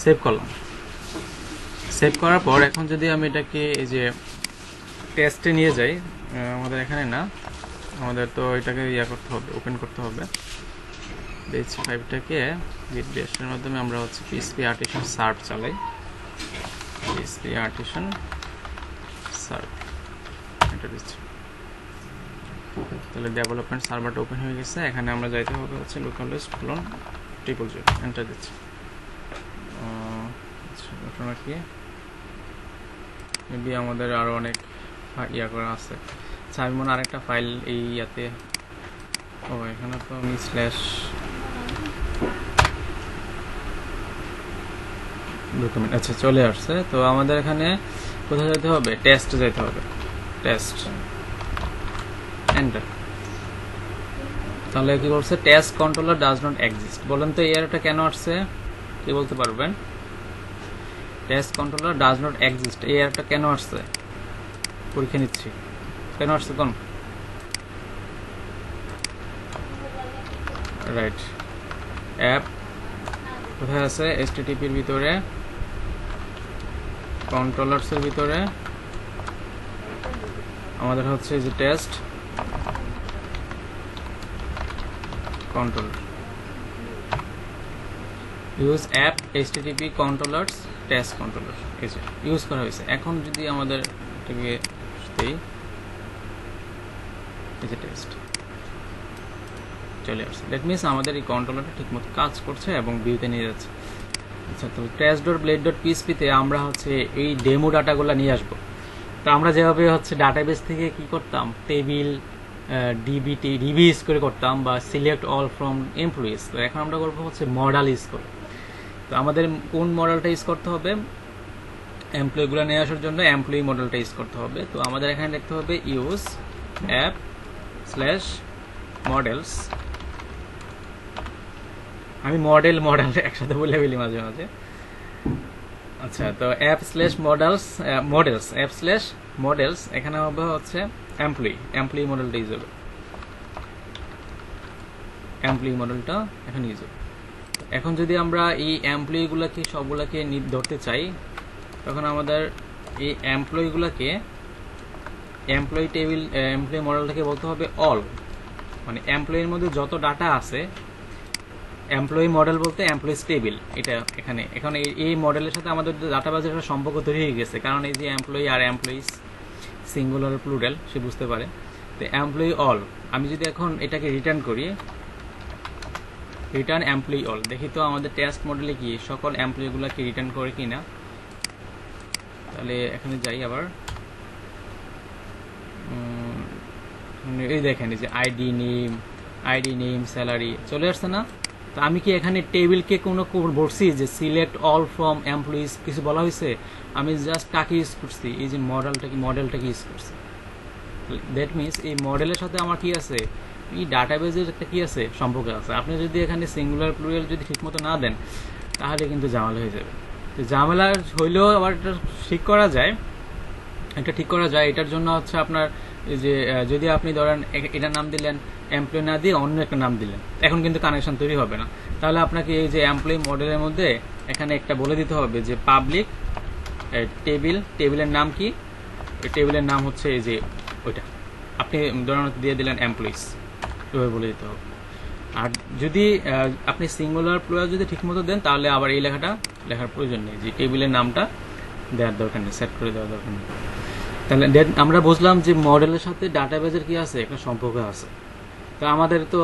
সেভ করলাম। সেভ করার পর এখন যদি আমি এটাকে এই যে টেস্টে নিয়ে যাই, আমাদের এখানে না, আমাদের তো এটাকে ইয়া করতে হবে, ওপেন করতে হবে। PHP5টাকে git bash-এর মাধ্যমে আমরা হচ্ছে PHP artisan সার্ভ চালাই। PHP artisan সার্ভ এটা দিচ্ছি, তাহলে ডেভেলপমেন্ট সার্ভারটা ওপেন হয়ে গেছে। এখানে আমরা যাইতে হবে হচ্ছে লোকালহোস্ট /000, এন্টার দিচ্ছি। আচ্ছা, ঘটনা কি, মেবি আমাদের আরো অনেক ইয়া করা আছে। আচ্ছা, আমি মনে আরেকটা ফাইল এই ইয়াতে, ও এখানে তো আমি স্ল্যাশ ডকুমেন্ট, আচ্ছা চলে আসছে। তো আমাদের এখানে কোথায় যেতে হবে, টেস্ট যেতে হবে, টেস্ট, এন্টার। তাহলে কি বলছে, test controller does not exist. বলেন তো এই এররটা কেন আসছে, কি বলতে পারবেন? Test controller does not exist, এই এররটা কেন আসছে, পরীক্ষা নিচ্ছি, কেন আসছে কোন? রাইট, অ্যাপ কোথায় আছে, HTTP-র ভিতরে, কন্ট্রোলার্সের ভিতরে আমাদের হচ্ছে যে test controller, use app HTTP controllers test controller, এই যে ইউজ করা হয়েছে। এখন যদি আমাদের এটাকে দেই, এই যে টেস্ট চলে আসছে, দ্যাট মিনস আমাদের এই কন্ট্রোলারটা ঠিকমতো কাজ করছে এবং ভিউতে নিয়ে যাচ্ছে। আচ্ছা, তো test.blade.php তে আমরা হচ্ছে এই ডেমো ডাটাগুলো নিয়ে আসবো। তো আমরা যেভাবে হচ্ছে ডাটাবেস থেকে কি করতাম, টেবিল ডিবি ইউজ করে করতাম, বা সিলেক্ট অল ফ্রম এমপ্লয়িজ, তো এখন আমরা করবো হচ্ছে মডেল ইউজ করে। তো আমাদের কোন মডেলটা ইউজ করতে হবে, এমপ্লয়িগুলো নিয়ে আসার জন্য এমপ্লয়ি মডেলটা ইউজ করতে হবে। তো আমাদের এখানে দেখতে হবে ইউজ অ্যাপ স্ল্যাশ মডেলস, আমি মডেল একসাথে বলে ফেলি মাঝে মাঝে। আচ্ছা, তো app slash models app slash models, এখানে হবে হচ্ছে এমপ্লয়ি মডেলটা ইউজ হবে, এমপ্লয়ি মডেলটা এখন ইউজ হবে। এখন যদি আমরা এই এমপ্লয়িগুলোকে সবগুলোকে ধরতে চাই, তখন আমাদের এই এমপ্লয়িগুলোকে এমপ্লয়ি টেবিল এমপ্লয়ি মডেলটাকে বলতে হবে অল, মানে এমপ্লয়ির মধ্যে যত ডাটা আছে, এমপ্লয়ি মডেল বলতে এমপ্লয়িজ টেবিল, এটা এখানে। এখন এই মডেলের সাথে আমাদের ডাটাবেজের একটা সম্পর্ক তৈরি হয়ে গেছে, কারণ এই যে এমপ্লয়ি আর এমপ্লয়িজ সিঙ্গুলার প্লুরাল সে বুঝতে পারে। তো এমপ্লয়ি অল, আমি যদি এখন এটাকে রিটার্ন করি, রিটার্ন এমপ্লয়ি অল, দেখি তো আমাদের টেস্ট মডেলে কি সকল এমপ্লয়িগুলোকে রিটার্ন করে কিনা। তাহলে এখানে যাই আবার, এই দেখেন যে আইডি নেম স্যালারি চলে আসছে না। তো আমি কি এখানে টেবিলকে কোনো বলছি যে সিলেক্ট অল ফ্রম এমপ্লয়িজ, কিছু বলা হয়েছে? আমি জাস্ট কাকে ইউজ করছি, এই যে মডেলটাকে ইউজ করছি। দ্যাট মিনস এই মডেলের সাথে আমার কি আছে, এই ডাটাবেজের একটা কি আছে, সম্পর্ক আছে। আপনি যদি এখানে সিঙ্গুলার প্লুরাল যদি ঠিকমতো না দেন, তাহলে কিন্তু ঝামেলা হয়ে যাবে। তো ঝামেলা হইলেও আবার এটা ঠিক করা যায়, এটার জন্য হচ্ছে আপনার যে যদি আপনি ধরেন এটার নাম দিলেন, এমপ্লয়ি না দিয়ে অন্য একটা নাম দিলেন, এখন কিন্তু কানেকশন তৈরি হবে না। তাহলে আপনাকে এই যে এমপ্লয়ি মডেলের মধ্যে এখানে একটা বলে দিতে হবে যে পাবলিক টেবিলের নাম কি, টেবিলের নাম হচ্ছে এই যে ওইটা, আপনি ধরেন দিয়ে দিলেন এমপ্লয়িজ, এভাবে বলে দিতে হবে। আর যদি আপনি সিঙ্গুলার প্লুরাল যদি ঠিকমতো দেন, তাহলে আবার এই লেখার প্রয়োজন নেই, যে টেবিলের নামটা দেওয়ার দরকার নেই, সেট করে দেওয়ার দরকার নেই। তাহলে আমরা বুঝলাম যে মডেলের সাথে ডাটাবেজের কি আছে, একটা সম্পর্ক আছে। তো আমাদের তো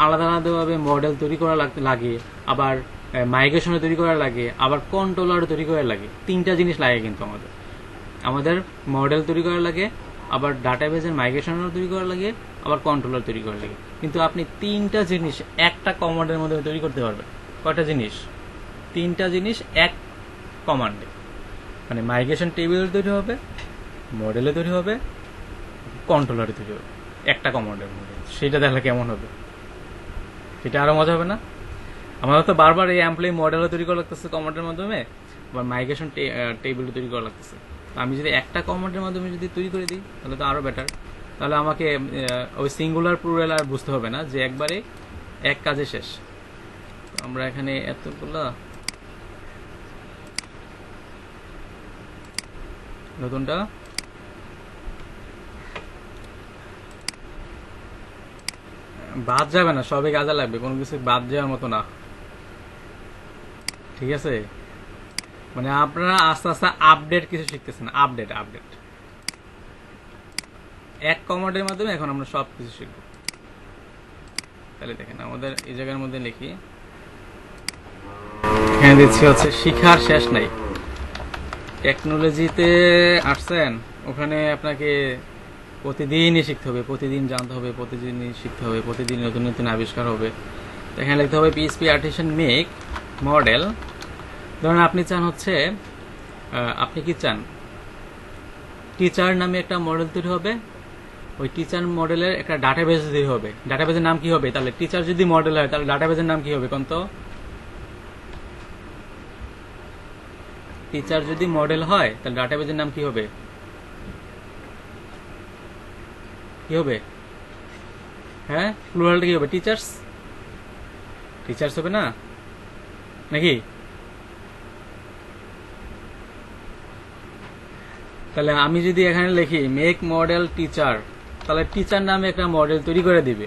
আলাদা আলাদাভাবে মডেল তৈরি করা লাগে, আবার মাইগ্রেশনে তৈরি করা লাগে, আবার কন্ট্রোলার তৈরি করা লাগে। তিনটা জিনিস লাগে কিন্তু আমাদের মডেল তৈরি করা লাগে, আবার ডাটাবেজের মাইগ্রেশনও তৈরি করা লাগে, আবার কন্ট্রোলার তৈরি করা লাগে। কিন্তু আপনি তিনটা জিনিস একটা কমান্ডের মধ্যে তৈরি করতে পারবেন। কয়টা জিনিস? তিনটা জিনিস এক কমান্ডে। মানে মাইগ্রেশন টেবিল তৈরি হবে, মডেলে তৈরি হবে, কন্ট্রোলারে তৈরি হবে একটা কমান্ডের মধ্যে। সেটা দেখলে কেমন হবে? সেটা আরো মজা হবে না? আমাদের তো বারবার এই এমপ্লয়ি মডেলও তৈরি করা লাগতেছে কমান্ডের মাধ্যমে, বা মাইগ্রেশন টেবিল তৈরি করা লাগতেছে। আমি যদি একটা কমান্ডের মাধ্যমে যদি তৈরি করে দিই তাহলে তো আরো বেটার। তাহলে আমাকে ওই সিঙ্গুলার প্লুরাল আর বুঝতে হবে না, যে একবারে এক কাজে শেষ। আমরা এখানে এতগুলা নতুনটা বাদ যাবে না, সবই কাজে লাগবে, কোনো কিছু বাদ যাওয়ার মতো না, ঠিক আছে? মানে আপনারা আস্তে আস্তে আপডেট কিছু শিখতেছেন, আপডেট এক কমান্ডের মাধ্যমে এখন আমরা সব কিছু শিখব। তাহলে দেখেন আমাদের এই জায়গার মধ্যে লিখি, এখানে দিচ্ছি হচ্ছে শিখার শেষ নাই। টেকনোলজিতে আসছেন, ওখানে আপনাকে প্রতিদিনই শিখতে হবে, প্রতিদিন জানতে হবে, প্রতিদিনই শিখতে হবে, প্রতিদিন নতুন নতুন আবিষ্কার হবে। এখানে লিখতে হবে পিএইচপি আর্টিসান মেক মডেল। ধরুন আপনি চান হচ্ছে, আপনি কি চান টিচার নামে একটা মডেল তৈরি হবে, ওই টিচার মডেলের একটা ডাটাবেজ তৈরি হবে। ডাটাবেজের নাম কি হবে? তাহলে টিচার যদি মডেল হয় তাহলে ডাটাবেজের নাম কি হবে কোন তো? টিচার যদি মডেল হয় তাহলে ডাটাবেজের নাম কি হবে? কি হবে? হ্যাঁ, প্লুরালটা কি হবে? টিচার্স হবে না নাকি? তাহলে আমি যদি এখানে লিখি মেক মডেল টিচার, তাহলে টিচার নামে একটা মডেল তৈরি করে দিবে।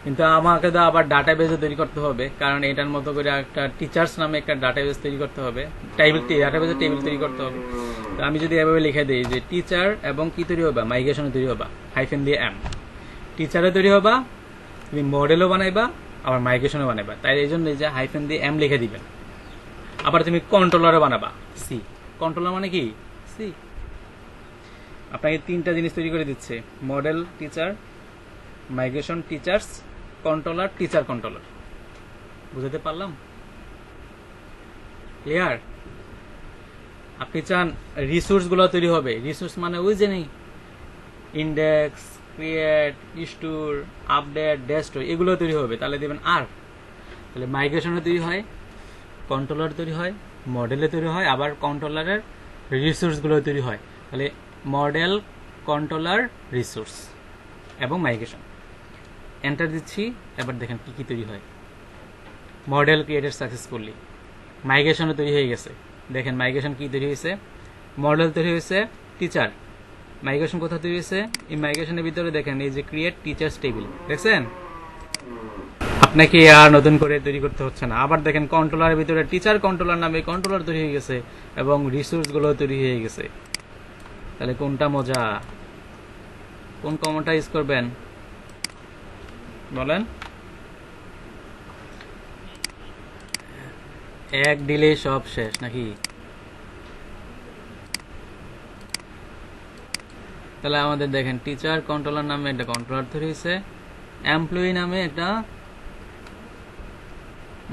কিন্তু আমাকে তো আবার ডাটাবেজ তৈরি করতে হবে, কারণ এটার মতো করে একটা টিচার্স নামে একটা ডাটাবেজ তৈরি করতে হবে, ডাটাবেজের টেবিল তৈরি করতে হবে। তো আমি যদি এভাবে লিখে দিই যে টিচার এবং কি তৈরি হবে, মাইগ্রেশনে তৈরি হবা, হাইফেন দিয়ে এম, টিচারে তৈরি হবা, তুমি মডেলও বানাইবা আবার মাইগ্রেশনও বানাইবা, তাই এই জন্য যে হাইফেন দিয়ে এম লিখে দিবেন। আবার তুমি কন্ট্রোলারও বানাবা, সি। কন্ট্রোলার মানে কি? সি। আপনাকে তিনটা জিনিস তৈরি করে দিচ্ছে, model teacher, migration teachers, controller teacher controller. বুঝাতে পারলাম? ক্লিয়ার? আপনি চান রিসোর্স গুলো তৈরি হবে, রিসোর্স মানে ওই যে নেই index, create, store, update, destroy, এগুলো তৈরি হবে, তাহলে দেবেন আর। তাহলে মাইগ্রেশনে তৈরি হয়, কন্ট্রোলার তৈরি হয়, মডেলে তৈরি হয়, আবার কন্ট্রোলারের রিসোর্স গুলো তৈরি হয়। তাহলে মডেল, কন্ট্রোলার, রিসোর্স এবং মাইগ্রেশন। এন্টার দিচ্ছি, এবার দেখেন কি কি তৈরি হয়। মডেল ক্রিয়েটেড সাকসেসফুলি, মাইগ্রেশনও তৈরি হয়ে গেছে। দেখেন মাইগ্রেশন কি তৈরি হয়েছে, মডেল তৈরি হয়েছে, টিচার। মাইগ্রেশন কোথায় তৈরি হয়েছে? এই মাইগ্রেশনের ভিতরে দেখেন এই যে ক্রিয়েট টিচার্স টেবিল, দেখছেন? আপনাকে আর নতুন করে তৈরি করতে হচ্ছে না। আবার দেখেন কন্ট্রোলারের ভিতরে টিচার কন্ট্রোলার নামে কন্ট্রোলার তৈরি হয়ে গেছে এবং রিসোর্স গুলো তৈরি হয়ে গেছে। তাহলে কোনটা মজা? কোন কমান্ডটা ইউজ করবেন বলেন? এক দিলে সব শেষ নাকি? তাহলে আমাদের দেখেন টিচার কন্ট্রোলার নামে একটা কন্ট্রোলার তৈরি হয়েছে, এমপ্লয়ি নামে একটা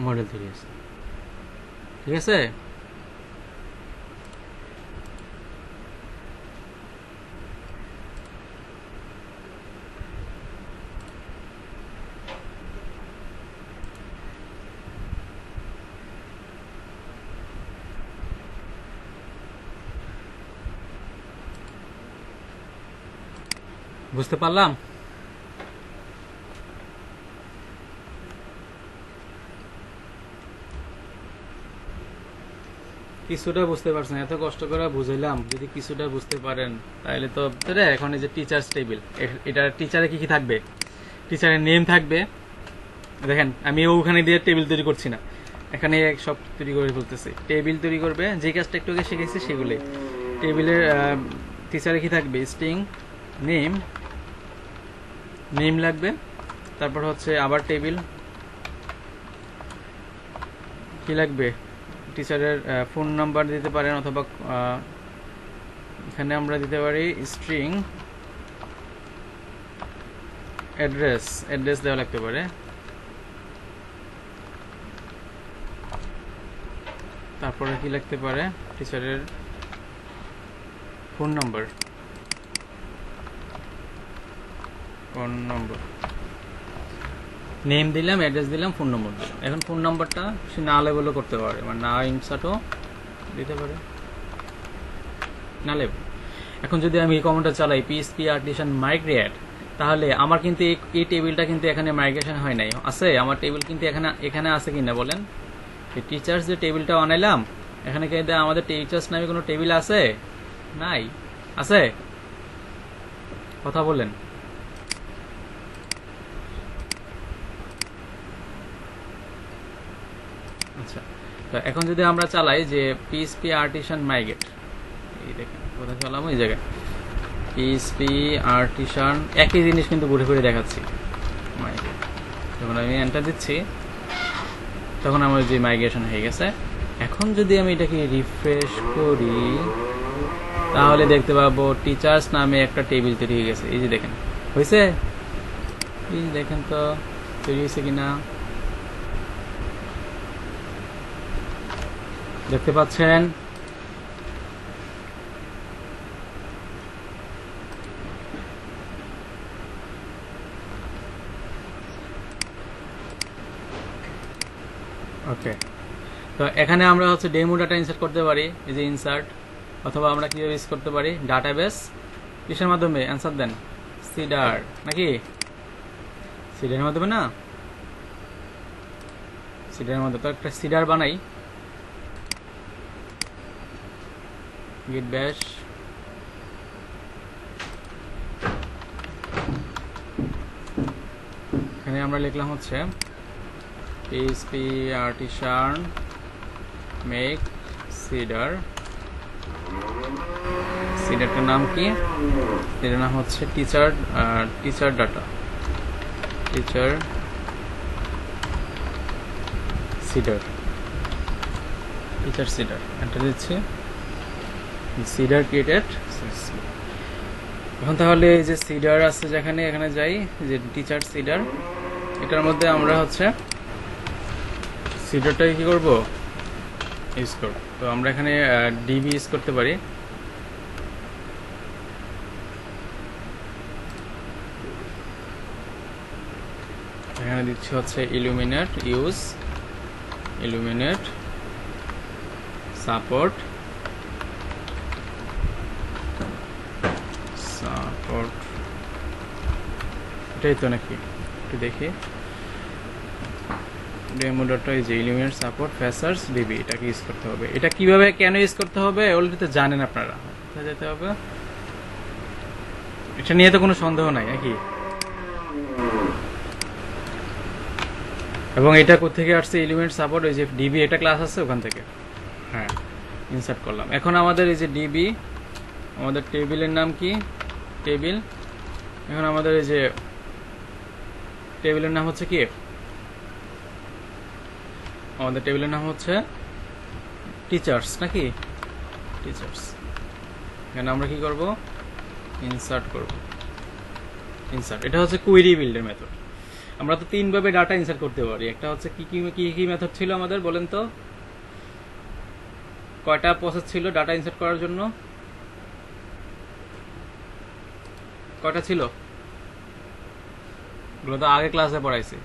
মডেল তৈরি হয়েছে, ঠিক আছে? বুঝতে পারলাম? কিছুটা বুঝতে পারছেন? এত কষ্ট করে বুঝাইলাম, যদি কিছুটা বুঝতে পারেন তাহলে তো এখন এই যে টিচার্স টেবিল, এটা টিচারে কি কি থাকবে? টিচারের নেম থাকবে। দেখেন আমি ওখানে দিয়ে টেবিল তৈরি করছি না, এখানে সব তৈরি করে ফেলতেছি। টেবিল তৈরি করবে, যে কাজটা একটু আগে শিখেছি সেগুলি। টেবিলের টিচারে কি থাকবে? স্ট্রিং নেম লাগবে, তারপর হচ্ছে আবার টেবিল কি লাগবে? টিচারের ফোন নাম্বার দিতে পারেন, অথবা এখানে আমরা দিতে পারি স্ট্রিং অ্যাড্রেস দেওয়া লাগতে পারে। তারপরে কি লাগতে পারে? টিচারের ফোন নম্বর নেম দিলাম, অ্যাড্রেস দিলাম, ফোন নম্বর দিলাম। এখন ফোন নম্বরটা সে না লেবেলও করতে পারে, মানে না ইনসার্টও দিতে পারে, না লেবেল। এখন যদি আমি এই কমান্ডটা চালাই পিএসপি আর্টিসান মাইগ্রেট, তাহলে আমার কিন্তু এই টেবিলটা কিন্তু এখানে মাইগ্রেশন হয় নাই, আছে আমার টেবিল কিন্তু এখানে আছে কিনা বলেন। এই টিচার্স যে টেবিলটা বানাইলাম, এখানে কিন্তু আমাদের টিচার্স নামে কোনো টেবিল আছে? নাই। আছে? কথা বলেন। আচ্ছা, তো এখন যদি আমরা চালাই যে পিএসপি আর্টিসান মাইগ্রেট, এই দেখেন কোথায় চালাম, এই জায়গায় পিএসপি আর্টিসান, একই জিনিস কিন্তু ঘুরে ফিরে দেখাচ্ছি মাইগ্রেট। যখন আমি এন্টার দিচ্ছি তখন আমার যে মাইগ্রেশন হয়ে গেছে। এখন যদি আমি এটাকে রিফ্রেশ করি তাহলে দেখতে পাবো টিচার্স নামে একটা টেবিল তৈরি হয়ে গেছে। এই যে দেখেন হয়েছে, এই দেখেন তো তৈরি হয়েছে কিনা, দেখতে পাচ্ছেন? ওকে, তো এখানে আমরা হচ্ছে ডেমো ডাটা ইনসার্ট করতে পারি, এই যে ইনসার্ট, অথবা আমরা কিভাবে ইউজ করতে পারি ডাটাবেস কিসের মাধ্যমে, অ্যান্সার দেন, সিডার নাকি? সিডারের মাধ্যমে না, সিডারের মাধ্যমে। তো একটা সিডার বানাই, গিট ব্যাশ, এখানে আমরা লিখলাম হচ্ছে পিএসপি আর্টিসান মেক সিডার। সিডারটার নাম কি? এটার নাম হচ্ছে teacher data, teacher seeder, teacher seeder. Enter দিচ্ছি, সিডার ক্রিয়েটেড। এখন তাহলে এই যে সিডার আছে যেখানে, এখানে যাই, যে টিচার সিডার, এটার মধ্যে আমরা হচ্ছে সিডারটাকে কি করব, ইউজ করব। তো আমরা এখানে ডিবি ইউজ করতে পারি। এখানে দিচ্ছি হচ্ছে ইলুমিনেট, ইউজ ইলুমিনেট সাপোর্ট, এটাই তো নাকি, একটু দেখি। ডেমো ডটা, এই যে ইলুমিনেট সাপোর্ট ফেসার্স ডিবি, এটাকে ইউজ করতে হবে। এটা কিভাবে কেন ইউজ করতে হবে অলরেডি তো জানেন আপনারা, কোথায় যেতে হবে, এটা নিয়ে তো কোনো সন্দেহ নাই নাকি। এবং এটা কোথেকে আসছে, ইলিমেন্ট সাপোর্ট, ওই যে ডিবি এটা ক্লাস আছে ওখান থেকে, হ্যাঁ ইনসার্ট করলাম। এখন আমাদের এই যে ডিবি, আমাদের টেবিলের নাম কি, টেবিল। এখন আমাদের এই যে টেবিলের নাম হচ্ছে কি, আমাদের টেবিলের নাম হচ্ছে টিচার্স নাকি, টিচার্স। এখানে আমরা কি করব, ইনসার্ট করব, ইনসার্ট। এটা হচ্ছে কুয়েরি বিল্ডের মেথড। আমরা তো তিন ভাবে ডাটা ইনসার্ট করতে পারি। একটা হচ্ছে কি কি কি কি মেথড ছিল আমাদের, বলেন তো কয়টা প্রসেস ছিল ডাটা ইনসার্ট করার জন্য, কয়টা ছিল? ওগুলো তো আগে ক্লাসে পড়াইছি,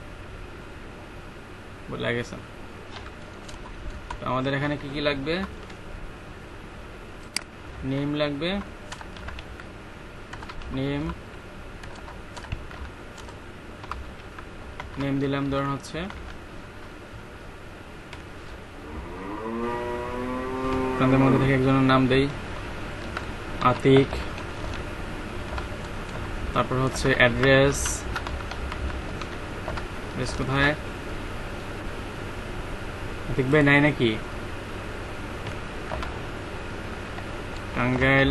বলে গেছেন। তো আমাদের এখানে কি কি লাগবে, নেম লাগবে, নেম দিলাম, ধরুন হচ্ছে তাদের মধ্যে থেকে একজনের নাম দেই, আতিক। তারপর হচ্ছে অ্যাড্রেস, কোথায়, আতিক ভাই নাই নাকি, টাঙ্গাইল।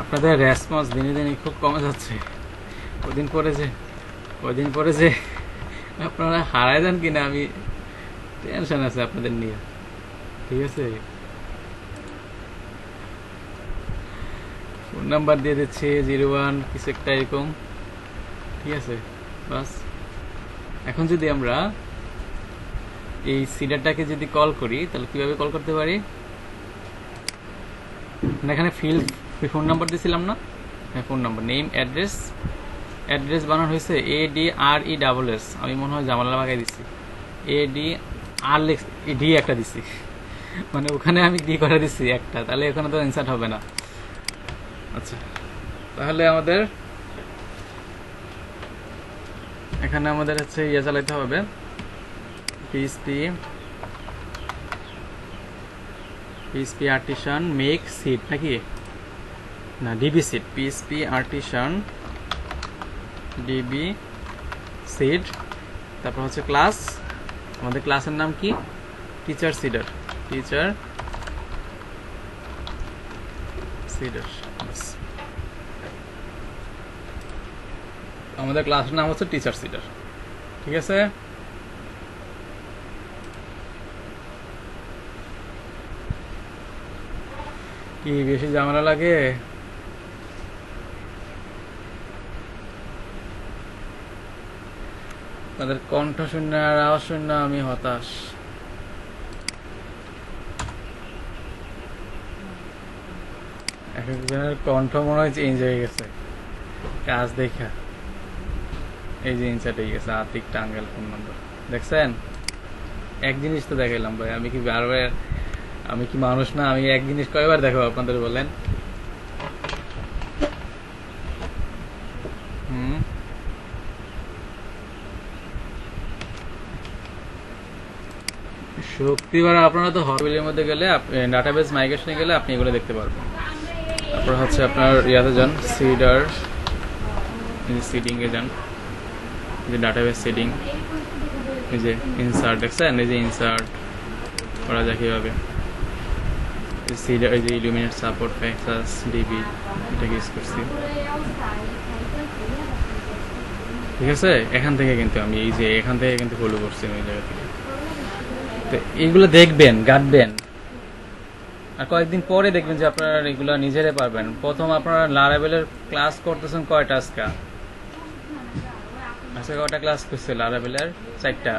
আপনাদের রেসপন্স দিনে দিনে খুব কমে যাচ্ছে। কদিন পরে যে আপনারা হারায় যান কিনা, আমি টেনশন আছে আপনাদের নিয়ে, ঠিক আছে। ফোন নাম্বার দিয়ে দিচ্ছি 01 কিছু একটা এরকম, ঠিক আছে বাস। এখন যদি আমরা এই সিডারটাকে যদি কল করি, তাহলে কিভাবে কল করতে পারি, এখানে ফিল্ড ফোন নাম্বার দিয়েছিলাম না, হ্যাঁ phone number, name, address. Address বানানো হয়েছে ADRESS, আমি মনে হয় জামালা লাগাই দিচ্ছি, ADR ডি একটা দিচ্ছি, মানে ওখানে আমি ডি করে দিচ্ছি একটা, তাহলে এখানে তো ইনসার্ট হবে না। আচ্ছা, তাহলে আমাদের এখানে আমাদের হচ্ছে ইয়ে চালাইতে হবে, PHP আর্টিসান মেক সিট নাকি না, DB seed, PHP artisan DB seed. তারপর হচ্ছে ক্লাস, আমাদের ক্লাসের নাম কি, টিচার সিডার, আমাদের ক্লাসের নাম হচ্ছে টিচার সিডার। ঠিক আছে, কি বেশি ঝামেলা লাগে? তাদের কণ্ঠ শূন্য আর আওয়াজ শূন্য, আমি হতাশ। এক একজনের কণ্ঠ মনে হয় চেঞ্জ হয়ে গেছে কাজ দেখা। এই যে ইনসার্ট হয়ে গেছে আতিক টাঙ্গাইল ফোন নম্বর, দেখছেন? এক জিনিস তো দেখাইলাম ভাই, আমি কি বারবার, আমি কি মানুষ না? আমি এক জিনিস কয়বার দেখাবো আপনাদের বলেন? শক্তিবার আপনারা তো হবিলের মধ্যে গেলে, ডাটাবেস মাইগ্রেশনে গেলে আপনি এগুলো দেখতে পারবেন। তারপর হচ্ছে আপনার ইয়াতে যান, সিডার, সিডিং এ যান, যে ডাটাবেস সিডিং, এই যে ইনসার্ট, দেখছেন? এই যে ইনসার্ট করা যায় কিভাবে, সিডার, এই যে ইলুমিনেট সাপোর্ট ফ্যাক্সাস ডিবি, এটাকে ইউজ করছি। ঠিক আছে, এখান থেকে কিন্তু আমি এই যে এখান থেকে কিন্তু ফলো করছি ওই জায়গা থেকে। তো এইগুলো দেখবেন, গাঁটবেন, আর কয়েকদিন পরে দেখবেন যে আপনারা এগুলো নিজেরাই পারবেন। প্রথম আপনারা লারাভেলের ক্লাস করতেছেন কয়টা? আজকে কয়টা ক্লাস করছে লারাভেলের? 4টা।